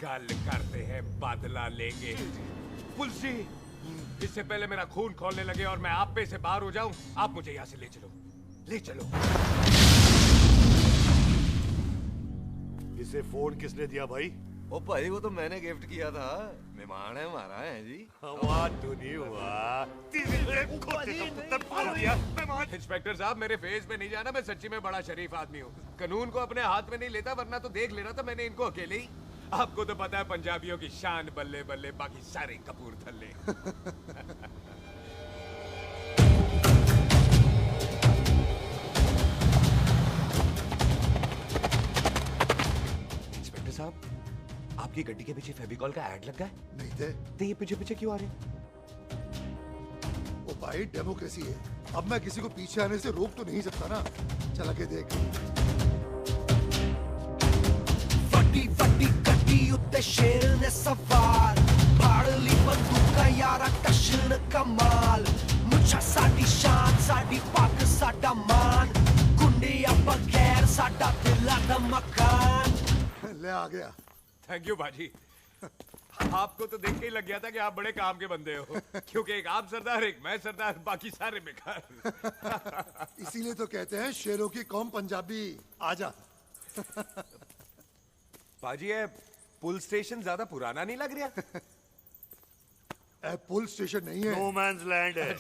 Speaker 11: कल करते हैं बदला लेंगे। पुलसी इससे पहले मेरा खून खोलने लगे और मैं आप पे से बाहर हो जाऊं, आप मुझे यहाँ से ले चलो, ले चलो।
Speaker 15: इसे फोन किसने दिया भाई?
Speaker 4: ओ भाई वो तो मैंने गिफ्ट किया था, मेहमान है हमारा है जी।
Speaker 15: वाह टोनी वाह।
Speaker 11: इंस्पेक्टर साहब मेरे फेस पे नहीं जाना, मैं सच्ची में बड़ा शरीफ आदमी हूँ। कानून को अपने हाथ में नहीं लेता, वरना तो देख लेना था मैंने इनको अकेले ही। आपको तो पता है पंजाबियों की शान बल्ले बल्ले, बाकी सारे कपूरथल्ले। इंस्पेक्टर साहब आपकी गड्डी के पीछे फेविकॉल का ऐड लग गया है?
Speaker 15: नहीं थे।
Speaker 11: तो ये पीछे पीछे क्यों आ रहे?
Speaker 15: ओ भाई डेमोक्रेसी है, अब मैं किसी को पीछे आने से रोक तो नहीं सकता ना। चला के देख।
Speaker 7: वड्डी वड्डी गड्डी उत्ते शेर ने सवार, फाड़ ली बंदूका यारा टशन कमाल। मुझा साडी शान साडी पग साडा मान, गुंडे बगैर साडा दिला दा मकान।
Speaker 15: ले आ गया।
Speaker 11: थैंक यू बाजी। आपको तो देख के ही लग गया था कि आप बड़े काम के बंदे हो, क्योंकि एक आप सरदार एक मैं सरदार, बाकी सारे बेकार।
Speaker 15: इसीलिए तो कहते हैं शेरों की कौम पंजाबी। आजा।
Speaker 11: बाजी है पुल स्टेशन ज्यादा पुराना नहीं लग रहा?
Speaker 21: पुल स्टेशन नहीं है,
Speaker 15: नो मैंस लैंड है।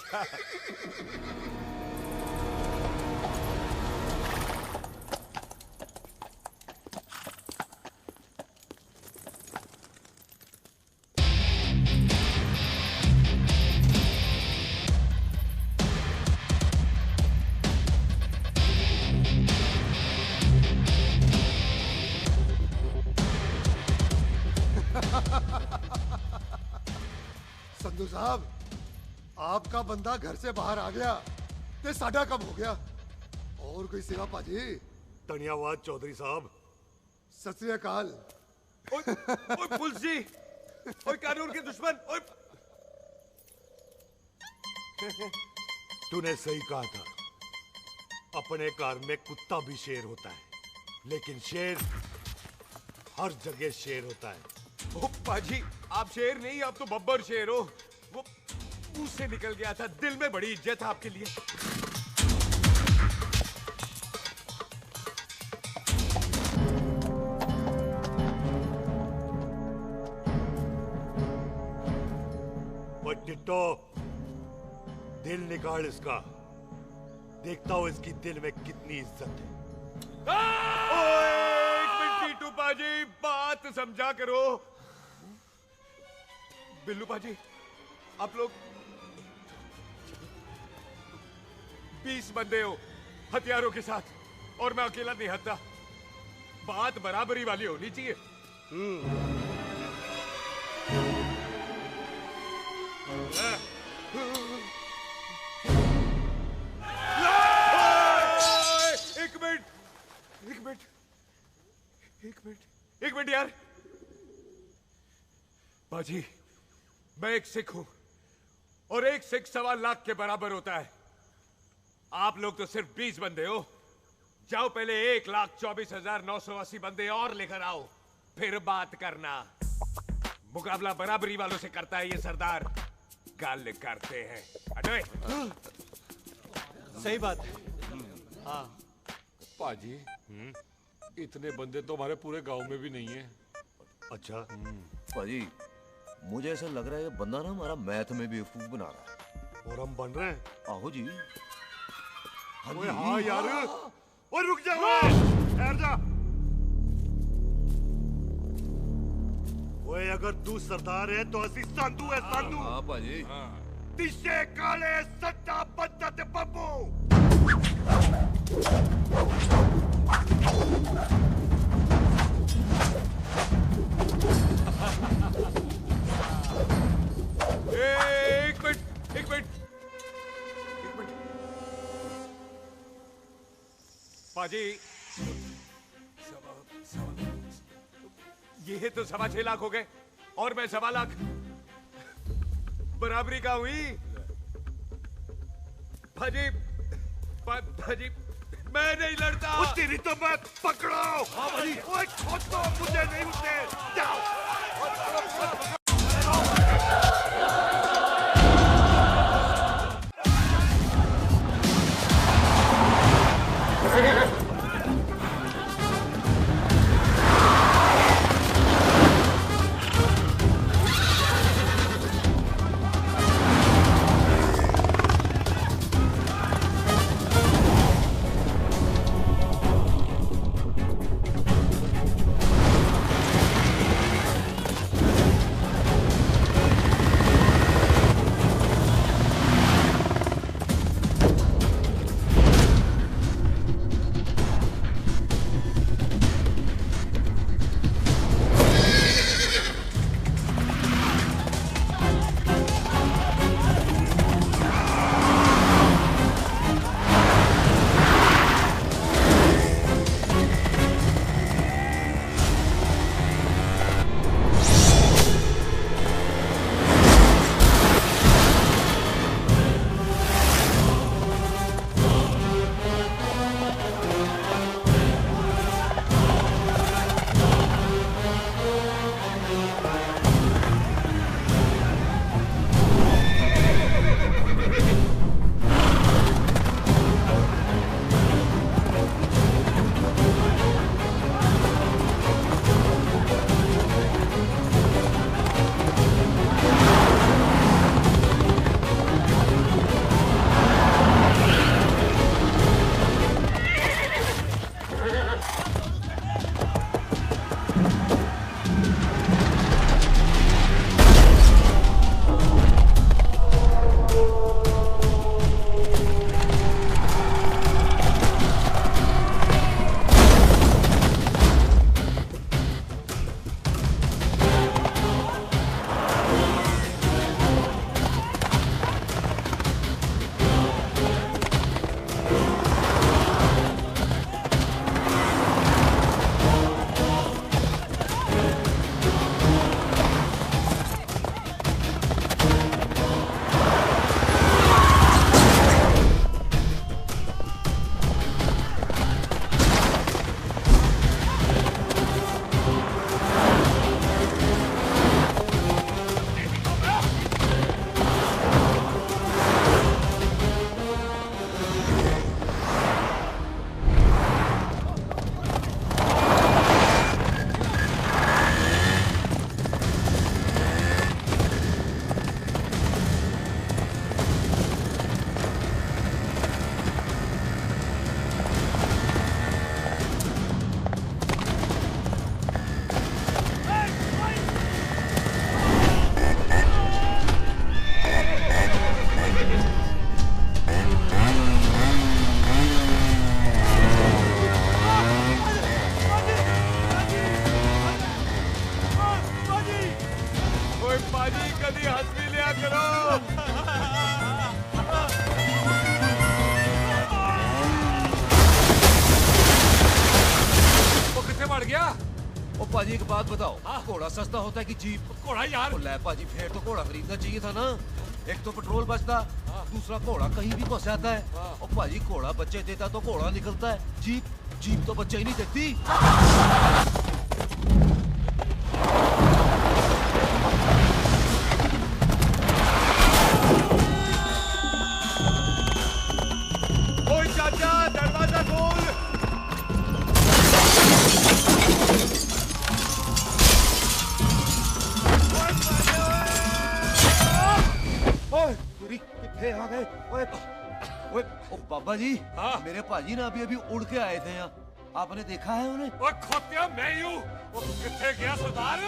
Speaker 21: संधू साहब, आपका बंदा घर से बाहर आ गया ते साडा कब हो गया। और कोई सेवा पाजी?
Speaker 15: धन्यवाद चौधरी साहब।
Speaker 21: सत श्री अकाल।
Speaker 11: ओए पुलिस जी, ओए कानून के दुश्मन, ओए।
Speaker 15: तूने सही कहा था, अपने घर में कुत्ता भी शेर होता है, लेकिन शेर हर जगह शेर होता है।
Speaker 11: ओ पाजी, आप शेर नहीं, आप तो बब्बर शेर हो। वो मुंह से निकल गया था, दिल में बड़ी इज्जत है आपके लिए।
Speaker 15: वो टिट्टो, दिल निकाल इसका, देखता हूं इसकी दिल में कितनी इज्जत है।
Speaker 11: एक मिनट टीटू पाजी, बात समझा करो। बिल्लू पाजी, आप लोग 20 बंदे हो हथियारों के साथ, और मैं अकेला नहीं हटता। बात बराबरी वाली होनी चाहिए। एक मिनट यार। बाजी, मैं एक सिख हूं, और एक सिख 1.25 लाख के बराबर होता है। आप लोग तो सिर्फ 20 बंदे हो। जाओ पहले 1,24,980 बंदे और लेकर आओ, फिर बात करना। मुकाबला बराबरी वालों से करता है ये सरदार, गल करते हैं। हटो।
Speaker 16: सही बात है।
Speaker 1: हाँ पाजी, इतने बंदे तो हमारे पूरे गांव में भी नहीं है।
Speaker 15: अच्छा
Speaker 4: पाजी, मुझे ऐसा लग रहा है ये बंदा ना हमारा मैथ में बेवकूफ बना रहा है।
Speaker 15: और हम बन रहे हैं?
Speaker 4: आहो जी।
Speaker 15: ओए हाँ यार, ओए रुक जा, ठहर जा। ओए अगर तू सरदार है तो असी संधू है, संधू।
Speaker 4: हाँ पाजी।
Speaker 15: दिशे काले सट्टा बद्दा ते बब्बू।
Speaker 11: एक मिनट। पाजी, ये तो 6.25 लाख हो गए, और मैं 1.25 लाख। बराबरी का हुई। भाजी, भाजी, मैं नहीं लड़ता।
Speaker 15: तेरी तो मैं पकड़ो। हाँ भाई। ओए छोड़ दो मुझे, नहीं उठे। जाओ।
Speaker 4: पाजी एक बात बताओ, घोड़ा सस्ता होता है कि जीप?
Speaker 1: घोड़ा यार।
Speaker 4: ले पाजी फिर तो घोड़ा खरीदना चाहिए था ना। एक तो पेट्रोल बचता, दूसरा घोड़ा कहीं भी फंस जाता है। और पाजी घोड़ा बच्चे देता तो घोड़ा निकलता है, जीप तो बच्चे ही नहीं देती।
Speaker 11: ओए चाचा, दरवाजा खोल।
Speaker 4: ओए पूरी कितने आ गए? ओए ओए ओ बाबा जी, मेरे पाजी ना अभी उड़ के आए थे यहाँ, आपने देखा है उन्हें?
Speaker 1: ओए खोतिया मैं ही हूँ। वो किथे गया सरदार?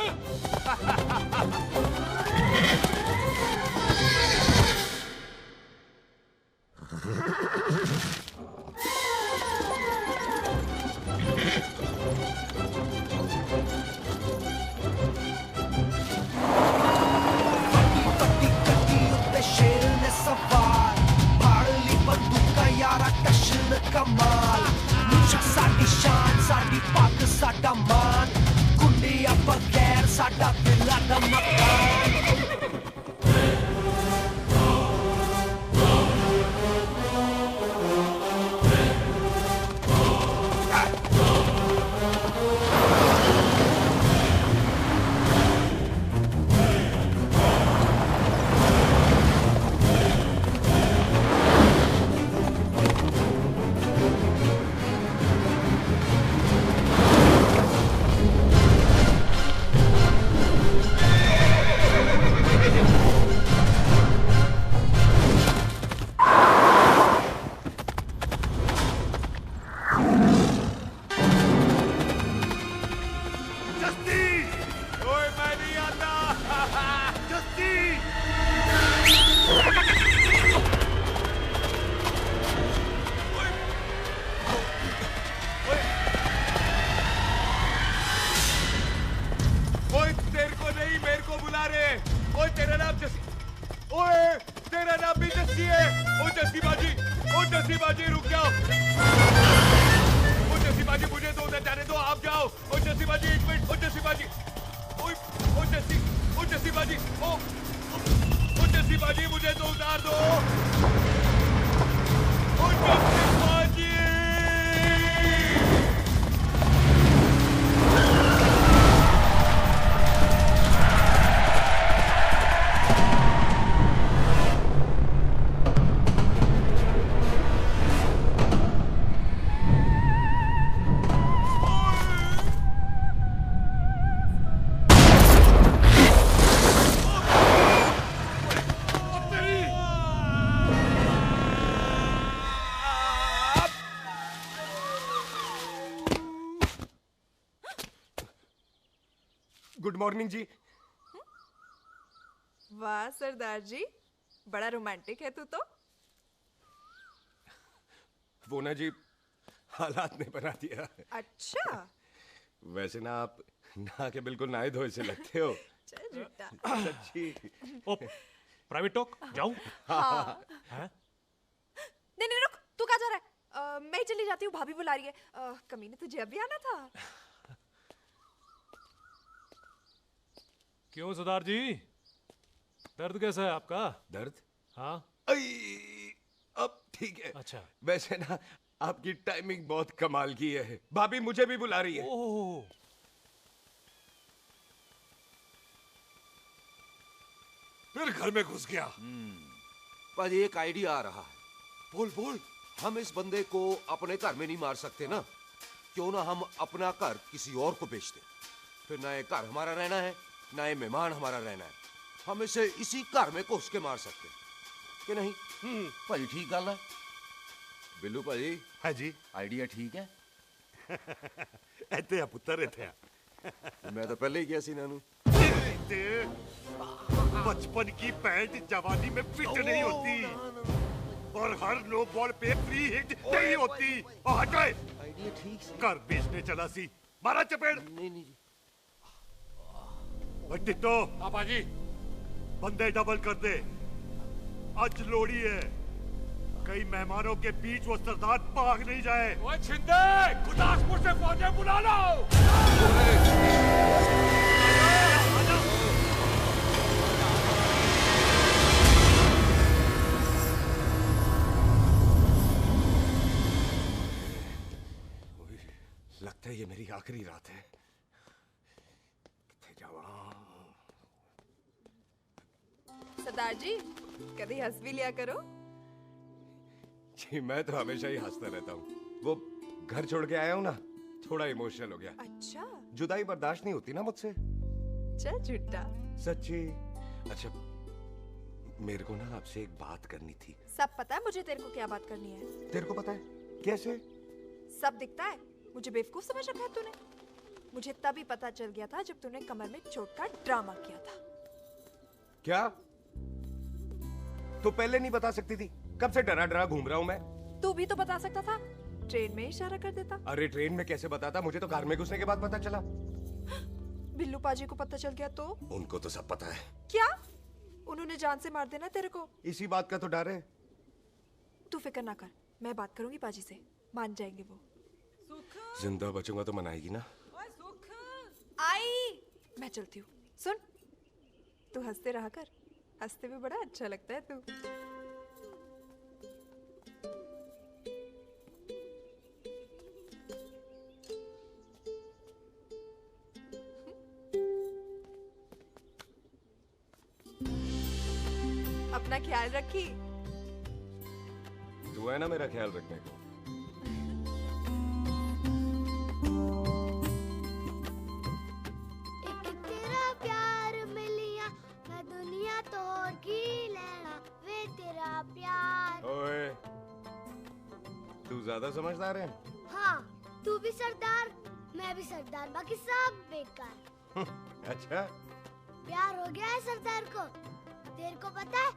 Speaker 7: शेर ने सवार फाड़ ली बंदूका यारा टशन कमाल मुझा साडी शान साडी पग साडा मान गुंडिया बगैर साडा दिला दा मकान
Speaker 11: गुड मॉर्निंग जी।
Speaker 19: वाह सरदार जी, बड़ा रोमांटिक है तू तो।
Speaker 11: वो ना जी, हालात ने बना दिया।
Speaker 19: अच्छा।
Speaker 11: वैसे ना आप नहा के बिल्कुल नहाए धोए से लगते हो।
Speaker 19: चल झूठा।
Speaker 11: सच्ची।
Speaker 20: ओ, प्राइवेट टॉक जाऊं?
Speaker 19: हाँ।
Speaker 20: हैं?
Speaker 19: नहीं नहीं रुक, तू कहाँ जा रहा है? मैं ही चली जाती हूँ, भाभी बुला रही है। कमीने तुझे अभी आना था।
Speaker 20: क्यों सरदार जी, दर्द कैसा है आपका?
Speaker 11: दर्द?
Speaker 20: हाँ।
Speaker 11: अब ठीक है।
Speaker 20: अच्छा।
Speaker 11: वैसे ना आपकी टाइमिंग बहुत कमाल की है। भाभी मुझे भी बुला रही है।
Speaker 20: ओह।
Speaker 1: फिर घर में घुस गया।
Speaker 4: पाजी एक आइडिया आ रहा है।
Speaker 1: बोल बोल।
Speaker 4: हम इस बंदे को अपने घर में नहीं मार सकते ना, क्यों ना हम अपना घर किसी और को बेच दें। फिर ना ये घर हमारा रहना है, ना ये मेहमान हमारा रहना है। हम इसे इसी घर में घुस के मार सकते हैं कि नहीं? भाजी ठीक गल है। बिल्लू भाजी।
Speaker 15: हाँ जी।
Speaker 4: आइडिया ठीक है।
Speaker 15: ऐते आ पुत्र ऐते आ।
Speaker 4: मैं तो पहले ही किया सी नानू।
Speaker 15: बचपन की पैंट जवानी में फिट नहीं होती और हर नो बॉल पे फ्री हिट नहीं होती। और हटाए।
Speaker 4: आइडिया ठीक से।
Speaker 15: घर बेचने चला सी, मारा चपेड़।
Speaker 4: नहीं नहीं जी।
Speaker 15: टिट्टो।
Speaker 1: पापा जी।
Speaker 15: बंदे डबल कर दे, आज लोड़ी है। कई मेहमानों के बीच वो सरदार भाग नहीं जाए।
Speaker 1: ओए छिंदे, गुरदासपुर से फौजें बुला लो।
Speaker 11: लगता है ये मेरी आखिरी रात है।
Speaker 19: सरदार जी, कभी हंस भी लिया करो।
Speaker 11: जी मैं तो हमेशा ही हंसता रहता हूँ। वो घर छोड़ के आया हूँ ना, थोड़ा इमोशनल हो गया।
Speaker 19: अच्छा,
Speaker 11: जुदाई बर्दाश्त नहीं होती ना मुझसे।
Speaker 19: चल झूठा।
Speaker 11: सच्ची। अच्छा, मेरे को ना आपसे एक बात करनी थी।
Speaker 19: सब पता है मुझे तेरे को क्या बात करनी है।
Speaker 11: तेरे को पता है? कैसे?
Speaker 19: सब दिखता है। मुझे बेवकूफ समझ रखा है तूने। मुझे तभी पता चल गया था जब तूने कमर में चोट का ड्रामा किया था।
Speaker 11: क्या? तो पहले नहीं बता सकती थी? कब से डरा डरा घूम रहा हूँ मैं।
Speaker 19: तू भी तो बता सकता था, ट्रेन में इशारा कर देता।
Speaker 11: अरे ट्रेन में कैसे बताता? मुझे तो कार में घुसने के बाद पता चला।
Speaker 19: बिल्लू पाजी को पता चल गया तो?
Speaker 11: उनको तो सब पता है।
Speaker 19: क्या? उन्होंने जान से मार देना तेरे को।
Speaker 11: इसी बात का तो डर है।
Speaker 19: तू फिक्र ना कर, मैं बात करूंगी पाजी से, मान जाएंगे वो।
Speaker 11: जिंदा बचूंगा तो मनाएगी ना?
Speaker 19: आई, मैं चलती हूँ। सुन, तू हंसते रहा कर, हंसते में बड़ा अच्छा लगता है तू। अपना ख्याल रखी।
Speaker 11: तू है ना मेरा ख्याल रखने को।
Speaker 17: तेरा प्यार मिलिया मैं दुनिया तोड़ की लेना वे तेरा प्यार।
Speaker 11: ओए, तू ज्यादा समझदार है।
Speaker 17: हाँ, तू भी सरदार, मैं भी सरदार, बाकी सब बेकार।
Speaker 11: अच्छा,
Speaker 17: प्यार हो गया है सरदार को। तेरे को पता है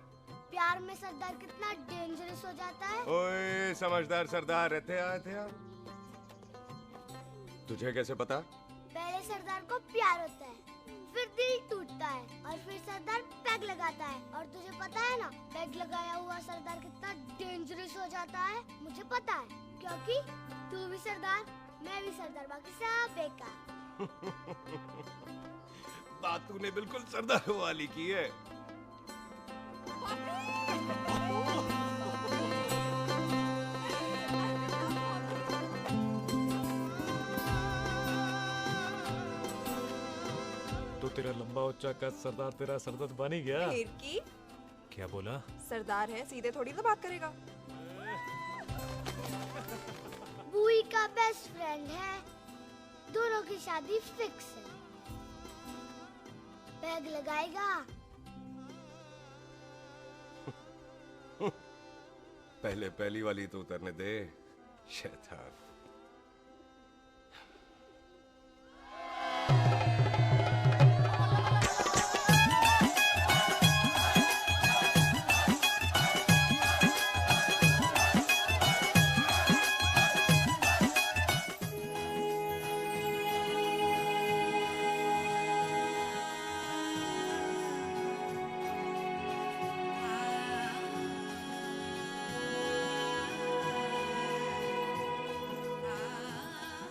Speaker 17: प्यार में सरदार कितना डेंजरस हो जाता है?
Speaker 11: ओए समझदार सरदार रहते आते हैं। तुझे कैसे पता?
Speaker 17: पहले सरदार को प्यार होता है, फिर दिल टूटता है और फिर सरदार पैग लगाता है। और तुझे पता है ना, पैग लगाया हुआ सरदार कितना डेंजरस हो जाता है? मुझे पता है, क्योंकि तू भी सरदार, मैं भी सरदार, बाकी सब बेकार।
Speaker 11: बात तूने बिल्कुल सरदार वाली की है।
Speaker 20: तो तेरा लंबा उच्चा कद सरदार तेरा सरदर्द बन ही गया।
Speaker 19: फिर की?
Speaker 20: क्या बोला?
Speaker 19: सरदार है, सीधे थोड़ी ना बात करेगा।
Speaker 17: बुई का बेस्ट फ्रेंड है, दोनों की शादी फिक्स है। पैग लगाएगा।
Speaker 11: पहले पहली वाली तो उतरने दे, शैतान।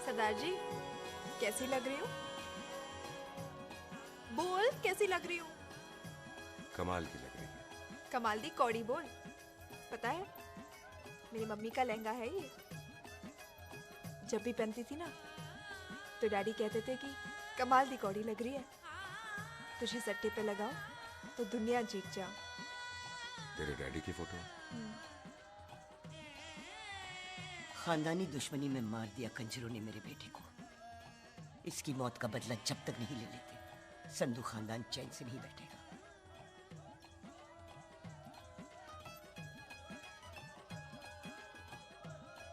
Speaker 19: सरदार जी, कैसी लग रही हूँ? बोल, कैसी लग रही हूँ?
Speaker 11: कमाल की लग रही है।
Speaker 19: कमाल दी कौड़ी बोल। पता है, मेरी मम्मी का लहंगा है ये। जब भी पहनती थी ना, तो डैडी कहते थे कि कमाल दी कौड़ी लग रही है, तुझे सट्टे पे लगाओ तो दुनिया जीत जाओ।
Speaker 11: तेरे डैडी की फोटो?
Speaker 14: खानदानी दुश्मनी में मार दिया कंजरों ने मेरे बेटे को। इसकी मौत का बदला जब तक नहीं ले लेते, संधू खानदान चैन से नहीं बैठेगा।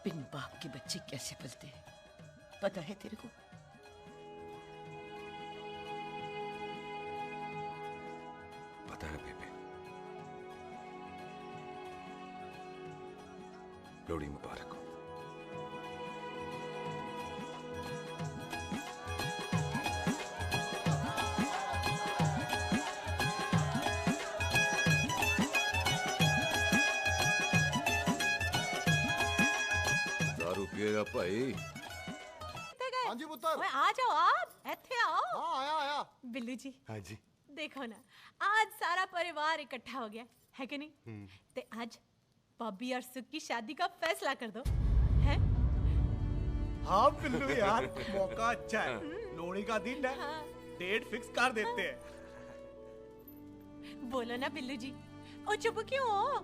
Speaker 14: बिन बाप के बच्चे कैसे पलते हैं, पता है तेरे को?
Speaker 11: पता है बेबे। लोहड़ी मुबारक हो। लगेगा भाई।
Speaker 21: हाँ जी पुत्र।
Speaker 13: ओए आ जाओ आप, ਇੱਥੇ आओ।
Speaker 21: हाँ आया आया।
Speaker 13: बिल्लू जी।
Speaker 21: हाँ जी।
Speaker 13: देखो ना, आज सारा परिवार इकट्ठा हो गया है कि नहीं? ते आज बॉबी और सुख की शादी का फैसला कर दो, हैं?
Speaker 16: हाँ बिल्लू यार, मौका अच्छा है। लोहड़ी का दिन है, डेट फिक्स कर देते हैं।
Speaker 13: बोलो ना बिल्लू जी, ओ चुप क्यों हो?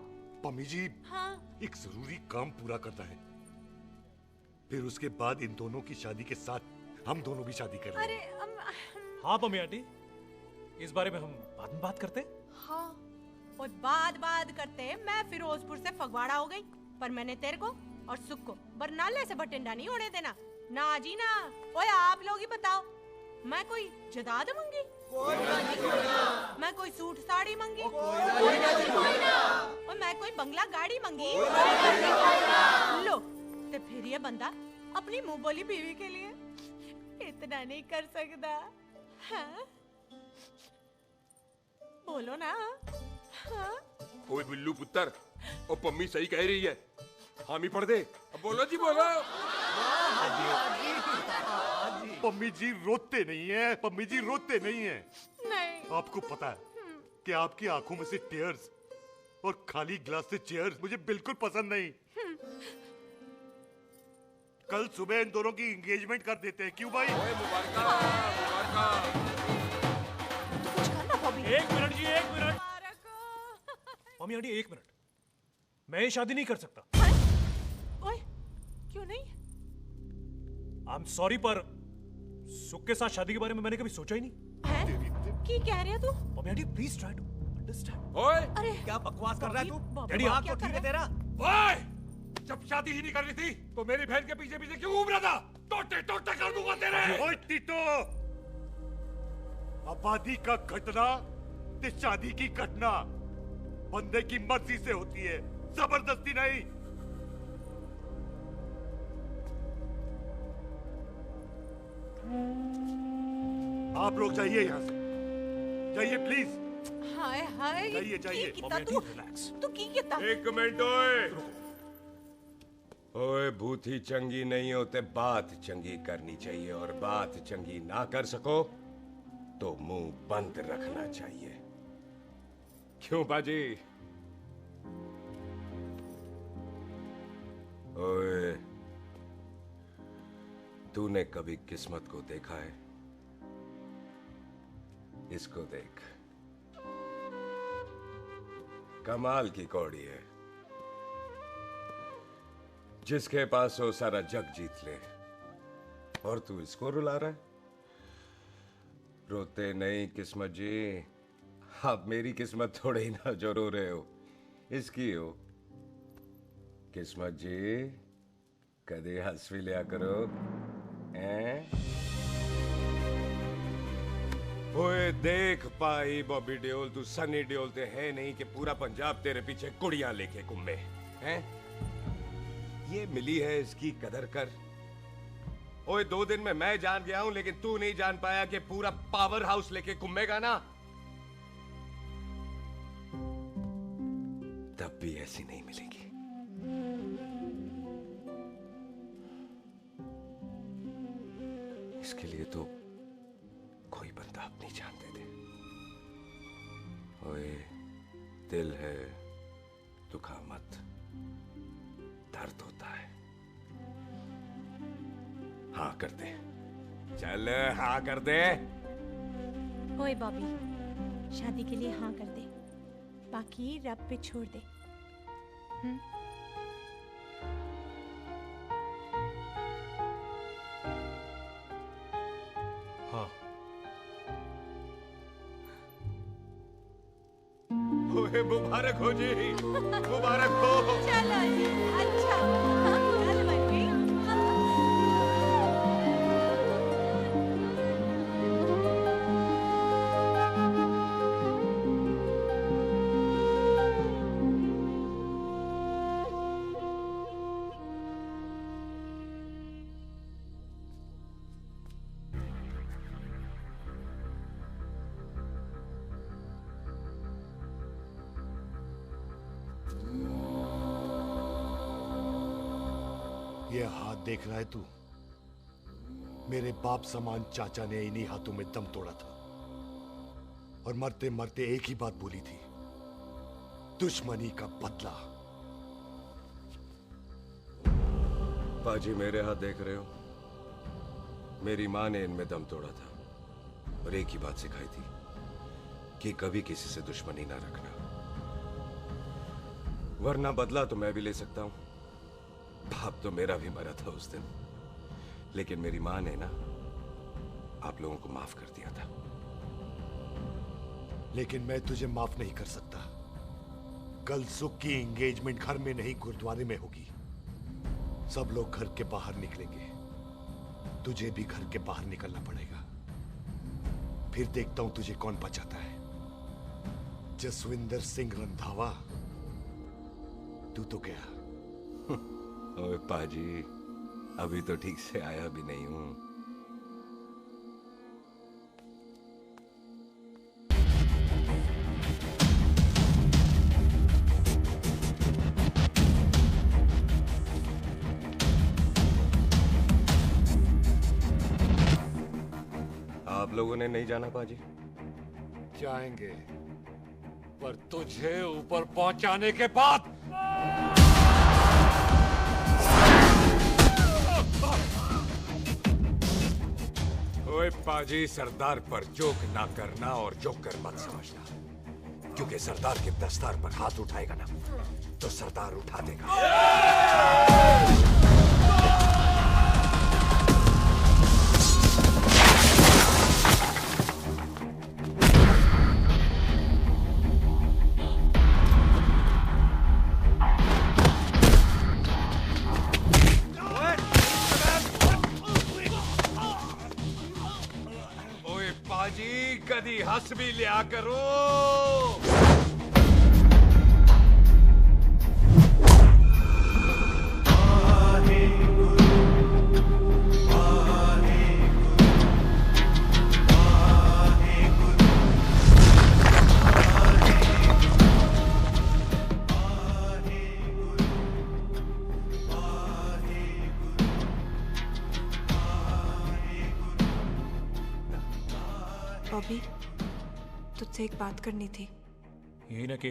Speaker 15: पम्मी जी,
Speaker 13: हाँ।
Speaker 15: एक जरूरी काम पूरा करना है, फिर उसके बाद इन दोनों की शादी के साथ हम दोनों भी शादी कर
Speaker 13: अरे
Speaker 20: हाँ पम्मी आंटी, इस बारे में हम बाद में बात करते।
Speaker 13: हाँ, और बात करते मैं फिरोजपुर से फगवाड़ा हो गई, पर मैंने तेरे को और सुख को बरनाले से बठिंडा नहीं होने देना। ना जी ना। ओए आप लोग ही बताओ, मैं कोई जदाद मंगी? मैं कोई सूट साड़ी मंगी? और मैं कोई बंगला गाड़ी मंगी? लो, तो फिर ये बंदा अपनी मुंह बोली बीवी के लिए इतना नहीं कर सकता, हाँ? बोलो ना। हाँ?
Speaker 11: ओए बिल्लू पुत्र, ओ पम्मी सही कह रही है, हामी पढ़ दे। अब बोलो जी बोलो।
Speaker 15: पम्मी जी रोते नहीं है, पम्मी जी रोते नहीं है।
Speaker 13: नहीं।
Speaker 15: आपको पता है कि आपकी आंखों में से टीयर्स और खाली ग्लास से चेयर्स मुझे बिल्कुल पसंद नहीं। कल सुबह इन दोनों की एंगेजमेंट कर देते हैं, क्यों भाई?
Speaker 20: एक मिनट जी, एक मिनट। मम्मी आंटी एक मिनट, मैं ये शादी नहीं कर सकता।
Speaker 13: ओए, क्यों नहीं?
Speaker 20: आई एम सॉरी, पर सुख के साथ शादी के बारे में मैंने कभी सोचा ही नहीं।
Speaker 13: की कह रहे हो तू?
Speaker 20: Mummy aunty please try to understand.
Speaker 11: ओए,
Speaker 13: अरे
Speaker 16: क्या बकवास कर रहा है तू?
Speaker 20: डैडी
Speaker 16: दिमाग तो ठीक है तेरा?
Speaker 1: ओए, जब शादी ही नहीं करनी थी तो मेरी बहन के पीछे पीछे क्यों घूम रहा था? टोटे टोटे कर दूंगा तेरे।
Speaker 15: ओए टीटो, आबादी का घटना ते शादी की घटना बंदे की मर्जी से होती है, जबरदस्ती नहीं। आप लोग जाइए यहाँ से, जाइए प्लीज।
Speaker 13: हाय हाय,
Speaker 15: जाइए जाइए।
Speaker 13: तू की कितना?
Speaker 11: एक मिनट ओए। ओए भूती चंगी नहीं होते, बात चंगी करनी चाहिए, और बात चंगी ना कर सको तो मुंह बंद रखना चाहिए। क्यों बाजी? ओए, तूने कभी किस्मत को देखा है? इसको देख, कमाल की कौड़ी है। जिसके पास हो सारा जग जीत ले, और तू इसको रुला रहा है? रोते नहीं किस्मत जी, आप मेरी किस्मत थोड़े ही ना जो रो रहे हो, इसकी हो। किस्मत जी, कदे हंस भी लिया करो, ओए देख पाई बॉबी देओल, तू सनी देओल ते है नहीं कि पूरा पंजाब तेरे पीछे कुड़ियां लेके घूमे हैं? ये मिली है, इसकी कदर कर। ओए 2 दिन में मैं जान गया हूं, लेकिन तू नहीं जान पाया कि पूरा पावर हाउस लेके घूमेगा ना, तब भी ऐसी नहीं मिलेगी। इसके लिए तो कोई बंदा अपनी जान दे दे। ओए, दिल है, दुखा मत, दर्द होता है। हाँ कर दे, चल हाँ कर दे।
Speaker 13: ओए बॉबी, शादी के लिए हाँ कर दे, बाकी रब पे छोड़ दे।
Speaker 20: हाँ।
Speaker 11: ओए मुबारक हो जी, मुबारक हो।
Speaker 13: चलो जी, अच्छा, कल बन गई।
Speaker 21: हाथ देख रहा है तू? मेरे बाप समान चाचा ने इन्हीं हाथों में दम तोड़ा था और मरते मरते एक ही बात बोली थी, दुश्मनी का बदला।
Speaker 11: पाजी मेरे हाथ देख रहे हो? मेरी माँ ने इनमें दम तोड़ा था और एक ही बात सिखाई थी कि कभी किसी से दुश्मनी ना रखना, वरना बदला तो मैं भी ले सकता हूं। बाप तो मेरा भी मरा था उस दिन, लेकिन मेरी माँ ने ना आप लोगों को माफ कर दिया था।
Speaker 21: लेकिन मैं तुझे माफ नहीं कर सकता। कल सुख की एंगेजमेंट घर में नहीं गुरुद्वारे में होगी। सब लोग घर के बाहर निकलेंगे, तुझे भी घर के बाहर निकलना पड़ेगा। फिर देखता हूं तुझे कौन बचाता है, जसविंदर सिंह रंधावा तू तो गया।
Speaker 11: ओए पाजी, अभी तो ठीक से आया भी नहीं हूं। आप लोगों ने नहीं जाना पाजी?
Speaker 1: जाएंगे, पर तुझे ऊपर पहुंचाने के बाद।
Speaker 11: ओए पाजी, सरदार पर जोक ना करना और जोकर मत समझना, क्योंकि सरदार के दस्तार पर हाथ उठाएगा ना तो सरदार उठा देगा। कदी हंस भी लिया करो।
Speaker 19: बॉबी, तुझसे एक बात करनी थी।
Speaker 20: यही ना कि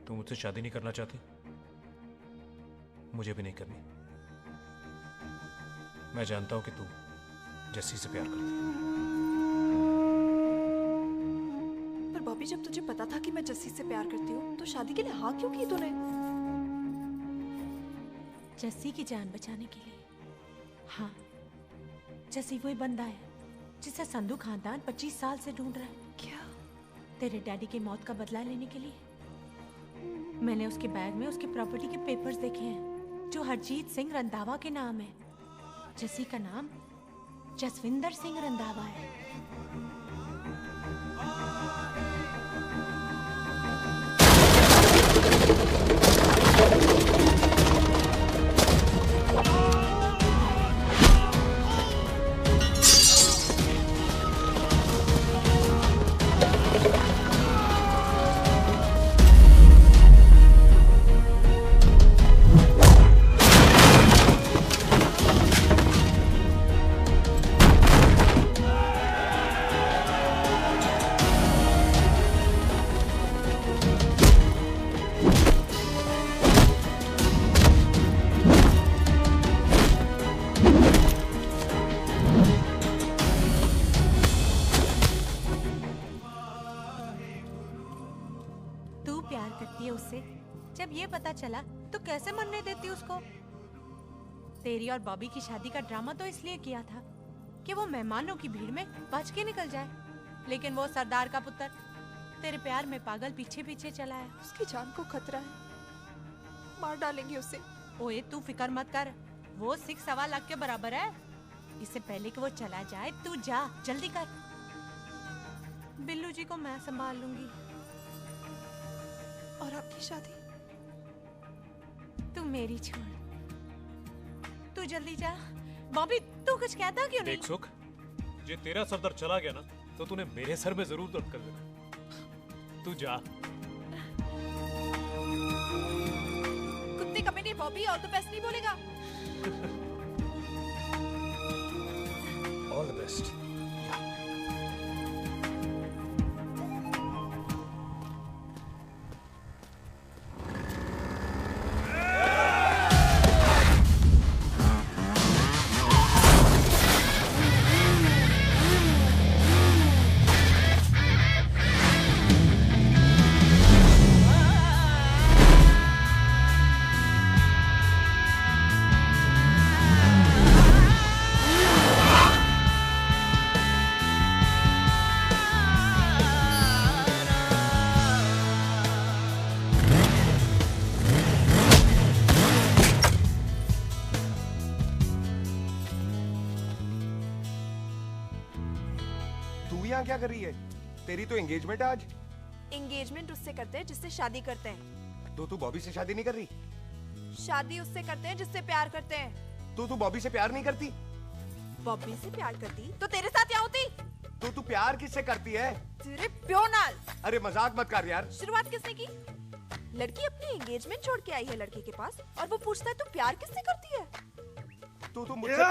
Speaker 20: तू मुझसे शादी नहीं करना चाहती, मुझे भी नहीं करनी। मैं जानता हूं कि तू जस्सी से प्यार करती है।
Speaker 19: पर बॉबी, जब तुझे पता था कि मैं जस्सी से प्यार करती हूँ तो शादी के लिए हाँ क्यों की तूने?
Speaker 13: जस्सी की जान बचाने के लिए। हाँ, जस्सी वही बंदा है जिसे संधू खानदान 25 साल से ढूंढ रहा है।
Speaker 19: क्या?
Speaker 13: तेरे डैडी की मौत का बदला लेने के लिए। मैंने उसके बैग में उसकी प्रॉपर्टी के पेपर्स देखे हैं जो हरजीत सिंह रंधावा के नाम है। जस्सी का नाम जसविंदर सिंह रंधावा है। चला तो कैसे मरने देती उसको? तेरी और बॉबी की शादी का ड्रामा तो इसलिए किया था कि वो मेहमानों की भीड़ में बच के निकल जाए, लेकिन वो सरदार का पुत्र तेरे प्यार में पागल पीछे पीछे चला है।
Speaker 19: उसकी जान को खतरा है, मार डालेंगे उसे।
Speaker 13: ओए तू फिक्र मत कर, वो 6.25 लाख के बराबर है। इससे पहले कि वो चला जाए तू जा, जल्दी कर। बिल्लू जी को मैं संभाल लूंगी।
Speaker 19: और आपकी शादी?
Speaker 13: तू मेरी छोड़, तू जल्दी जा। बॉबी तू कुछ कहता क्यों नहीं?
Speaker 20: देख सुख, जे तेरा सरदार चला गया ना तो तूने मेरे सर में जरूर दर्द कर देना। तू जा।
Speaker 19: कुत्ते कमीने बॉबी, और तो पैसे नहीं बोलेगा।
Speaker 11: बेस्ट। यहाँ क्या कर रही है? तेरी तो एंगेजमेंट है आज।
Speaker 19: एंगेजमेंट उससे करते हैं जिससे शादी करते हैं।
Speaker 11: तो तू बॉबी से शादी नहीं कर रही?
Speaker 19: शादी उससे करते हैं जिससे प्यार करते हैं।
Speaker 11: तो तू बॉबी से प्यार नहीं करती?
Speaker 19: बॉबी से प्यार करती तो तेरे साथ क्या होती?
Speaker 11: तो तू प्यार किससे करती है?
Speaker 19: तेरे प्यो नाल।
Speaker 11: अरे मजाक मत कर यार।
Speaker 19: शुरुआत किसने की? लड़की अपनी एंगेजमेंट छोड़ के आई है लड़के के पास और वो पूछता है तू प्यार किससे करती है?
Speaker 11: तो मुझसे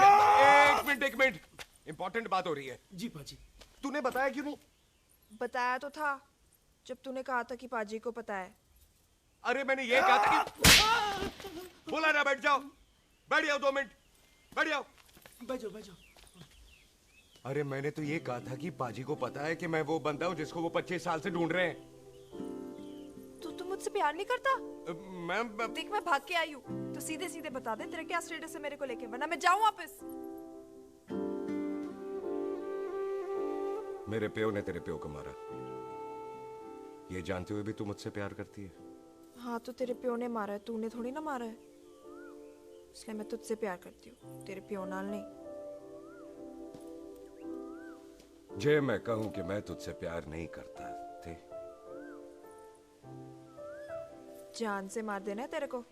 Speaker 11: एक मिनट इंपॉर्टेंट बात हो रही है।
Speaker 16: जी पाजी।
Speaker 11: तूने बताया क्यों नहीं?
Speaker 19: बताया तो था जब तूने कहा था कि पाजी को पता है।
Speaker 11: अरे मैंने ये कहा था कि बोला ना बैठ जाओ। बैठ जाओ 2 मिनट। बैठ जाओ।
Speaker 16: बैठ जाओ।
Speaker 11: अरे मैंने तो ये कहा था कि पाजी को पता है कि मैं वो बंदा हूँ जिसको वो 25 साल से ढूंढ रहे हैं।
Speaker 19: तो तू मुझसे प्यार नहीं करता?
Speaker 11: मैं
Speaker 19: देख मैं भाग के आई हूँ तो सीधे सीधे बता दे तेरा क्या स्टेटस है मेरे को लेके, वरना मैं जाऊँ वापस।
Speaker 11: मेरे प्यो ने तेरे प्यो को मारा, ये जानते हुए भी तू मुझसे प्यार करती है?
Speaker 19: हाँ तो तेरे प्यो ने मारा है, तूने थोड़ी ना मारा है, इसलिए मैं तुझसे प्यार करती हूँ, तेरे प्यो नाल नहीं।
Speaker 11: जे मैं कहूं कि मैं तुझसे प्यार नहीं करता थे,
Speaker 19: जान से मार देना है तेरे को।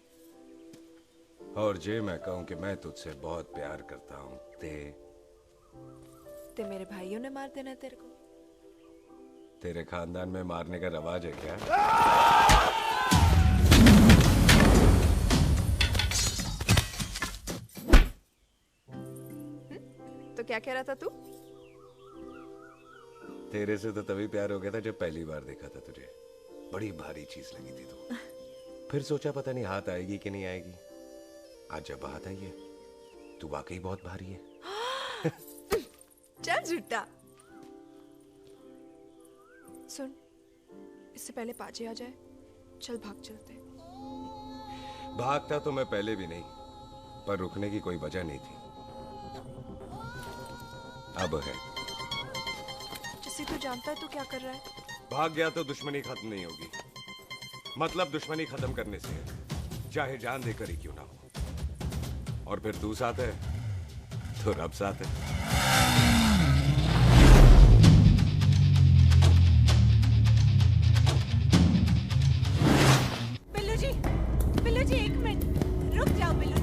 Speaker 11: और जे मैं कहूं कि मैं तुझसे बहुत प्यार करता हूं
Speaker 19: ते मेरे भाइयों ने मार देना है तेरे को।
Speaker 11: तेरे खानदान में मारने का रवाज है क्या?
Speaker 19: तो क्या कह रहा था तू?
Speaker 11: तेरे से तो तभी प्यार हो गया था जब पहली बार देखा था तुझे। बड़ी भारी चीज लगी थी तू। फिर सोचा पता नहीं हाथ आएगी कि नहीं आएगी। आज जब हाथ आई है तू वाकई बहुत भारी है।
Speaker 19: चल झूठा। सुन, इससे पहले पाजी आ जाए, चल भाग चलते।
Speaker 11: भागता तो मैं पहले भी नहीं, पर रुकने की कोई वजह नहीं थी। अब है।
Speaker 19: जिसे तू जानता है तू क्या कर रहा है?
Speaker 11: भाग गया तो दुश्मनी खत्म नहीं होगी। मतलब दुश्मनी खत्म करने से है, चाहे जान देकर ही क्यों ना हो। और फिर तू साथ है तो रब साथ है।
Speaker 13: बिल्लू जी 1 मिनट रुक जाओ। बिल्लू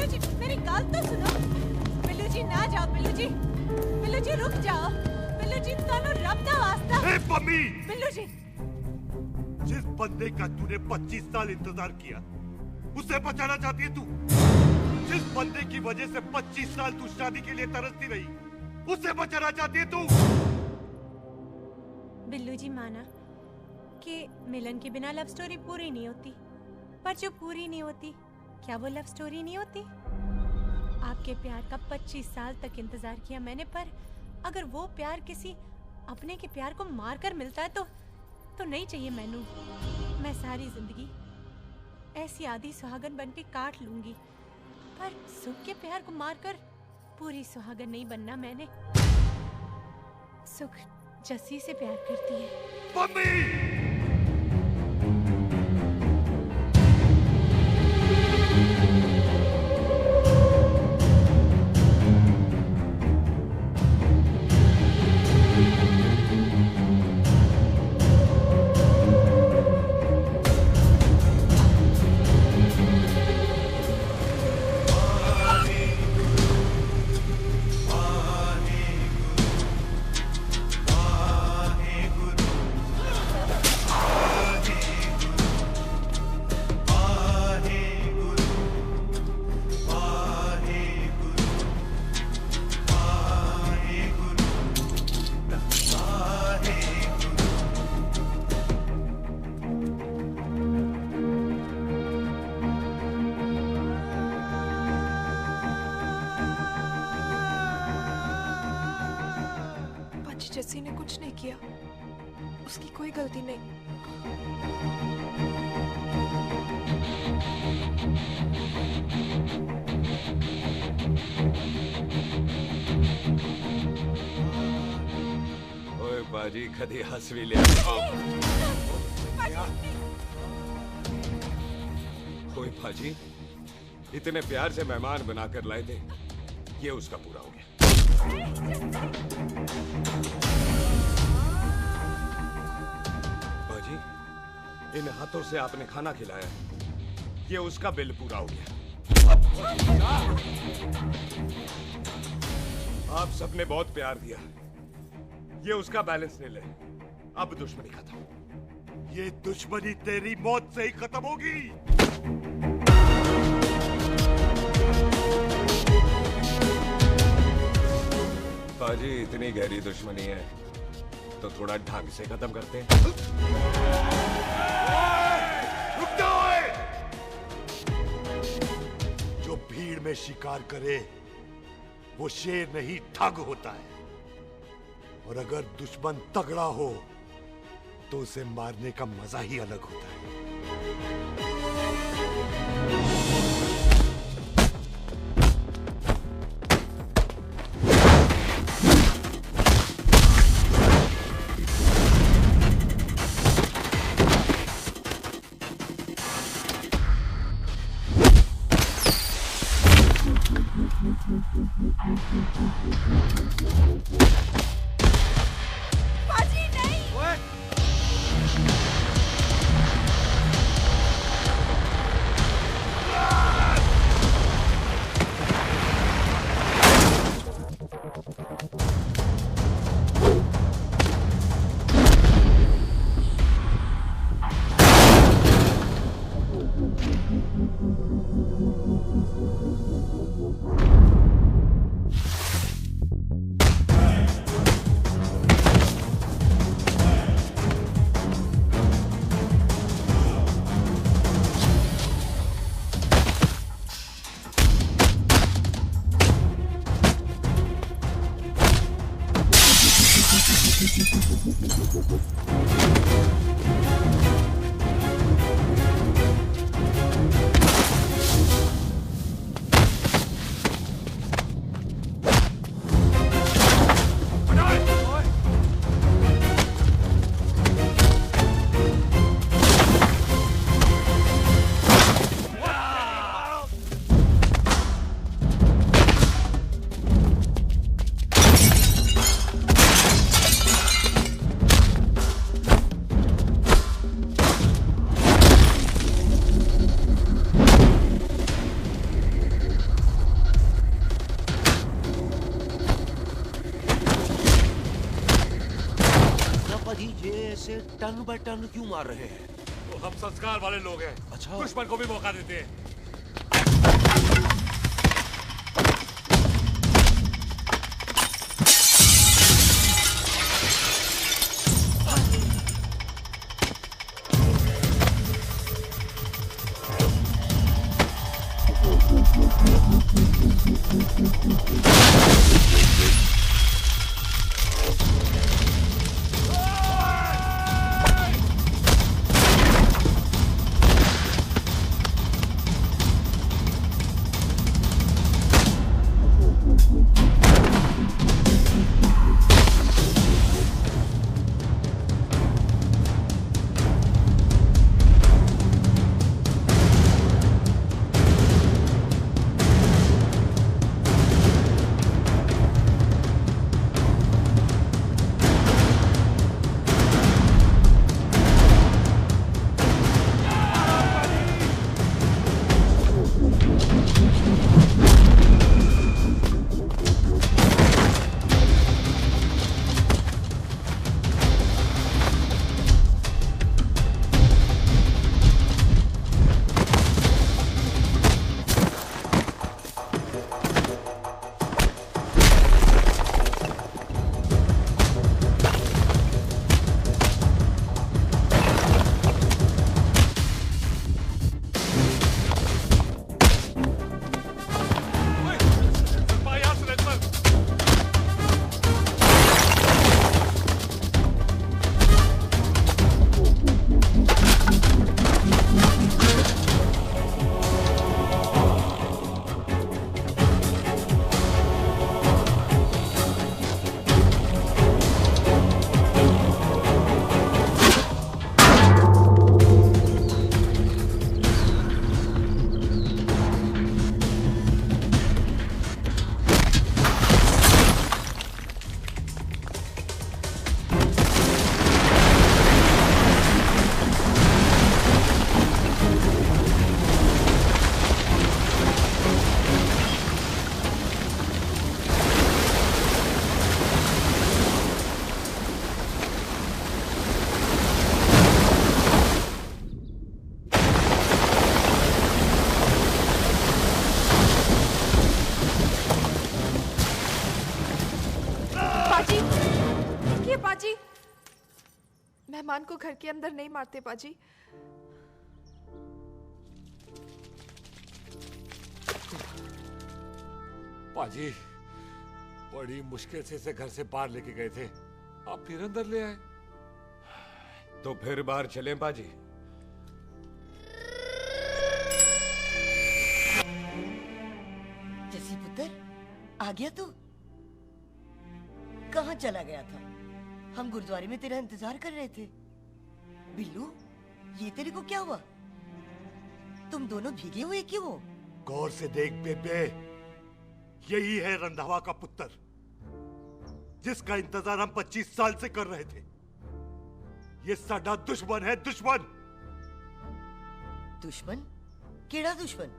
Speaker 13: जी मेरी बात तो सुनो। बिल्लू जी ना जाओ। बिल्लू जी रुक जाओ। बिल्लू जी तानो रब दा वास्ता।
Speaker 15: ए पम्मी!
Speaker 13: बिल्लू जी,
Speaker 15: जिस बंदे का तूने 25 साल इंतजार किया उसे बचाना चाहती है तू? जिस बंदे की वजह से 25 साल तू शादी के लिए तरसती रही उसे बचाना चाहती है तू?
Speaker 13: बिल्लू जी माना कि मिलन के बिना लव स्टोरी पूरी नहीं होती, पर जो पूरी नहीं होती क्या वो लव स्टोरी नहीं होती? आपके प्यार का 25 साल तक इंतजार किया मैंने, पर अगर वो प्यार किसी अपने के प्यार को मार कर मिलता है तो नहीं चाहिए मैनू। मैं सारी जिंदगी ऐसी आधी सुहागन बन के काट लूंगी, पर सुख के प्यार को मारकर पूरी सुहागन नहीं बनना मैंने। सुख जस्सी से प्यार करती है।
Speaker 15: मम्मी!
Speaker 19: आज जस्सी ने कुछ नहीं किया, उसकी कोई गलती नहीं।
Speaker 11: ओए बाजी कदी हंस भी ले। ओए बाजी, इतने प्यार से मेहमान बनाकर लाए थे, ये उसका पूरा हो गया। बाजी, इन हाथों से आपने खाना खिलाया, ये उसका बिल पूरा हो गया। आप सबने बहुत प्यार दिया, ये उसका बैलेंस नहीं ले। अब दुश्मनी खत्म।
Speaker 15: ये दुश्मनी तेरी मौत से ही खत्म होगी।
Speaker 11: बाजी, इतनी गहरी दुश्मनी है तो थोड़ा ढंग से खत्म करते हैं।
Speaker 15: रुक जाओ! जो भीड़ में शिकार करे वो शेर नहीं ठग होता है, और अगर दुश्मन तगड़ा हो तो उसे मारने का मजा ही अलग होता है।
Speaker 19: बाजी नहीं।
Speaker 5: टन बाय टन क्यों मार रहे हैं?
Speaker 1: तो हम संस्कार वाले लोग हैं।
Speaker 5: अच्छा।
Speaker 1: दुश्मन को भी मौका देते हैं।
Speaker 19: पाजी, मेहमान को घर के अंदर नहीं मारते पाजी।
Speaker 1: पाजी, बड़ी मुश्किल से इसे घर से बाहर लेके गए थे, आप फिर अंदर ले आए।
Speaker 11: तो फिर बाहर चलें पाजी।
Speaker 14: जसी पुत्र, आ गया तू? कहाँ चला गया था? हम गुरुद्वारे में तेरा इंतजार कर रहे थे। बिल्लू, ये तेरे को क्या हुआ? तुम दोनों भीगे हुए क्यों हो?
Speaker 21: गौर से देख बेबे, यही है रंधावा का पुत्र, जिसका इंतजार हम 25 साल से कर रहे थे। ये साडा दुश्मन है, दुश्मन।
Speaker 14: दुश्मन? केड़ा दुश्मन?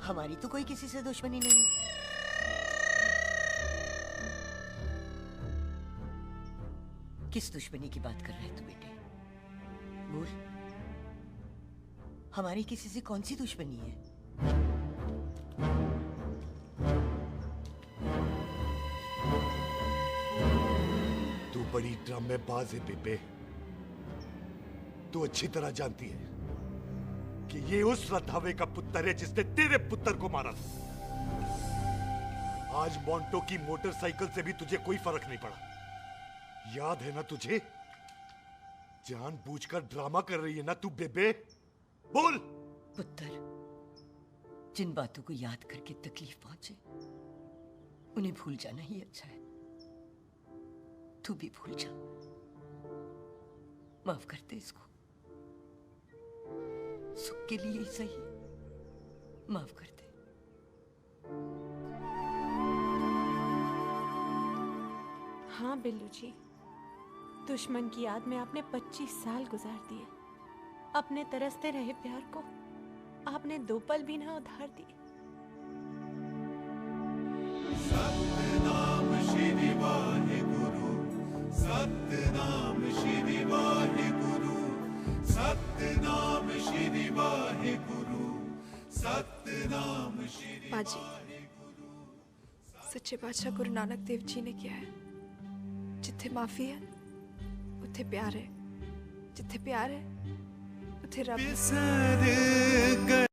Speaker 14: हमारी तो कोई किसी से दुश्मनी नहीं। किस दुश्मनी की बात कर रहे तू बेटे? बोल, हमारी किसी से कौन सी दुश्मनी है?
Speaker 21: तू बड़ी ड्रामेबाज है बेबे। तू अच्छी तरह जानती है कि ये उस रंधावे का पुत्र है जिसने तेरे पुत्र को मारा था। आज मोंटो की मोटरसाइकिल से भी तुझे कोई फर्क नहीं पड़ा। याद है ना तुझे? जानबूझकर ड्रामा कर रही है ना तू बेबे? बोल।
Speaker 14: पुत्र, जिन बातों को याद करके तकलीफ पहुंचे, उन्हें भूल जाना ही अच्छा है। तू भी भूल जा। माफ कर दे इसको। सुख के लिए ही सही, माफ कर दे।
Speaker 13: हाँ बिल्लू जी, दुश्मन की याद में आपने 25 साल गुजार दिए। अपने तरसते रहे प्यार को आपने 2 पल भी ना उधार दिए।
Speaker 7: सतनाम श्री वाहेगुरु, सतनाम श्री वाहेगुरु, सतनाम श्री वाहेगुरु, सतनाम श्री
Speaker 19: पाजी, सच्चे बादशाह गुरु नानक देव जी ने किया है, जिथे माफी है उथे प्यार है, जिथे प्यार है उथे रब है।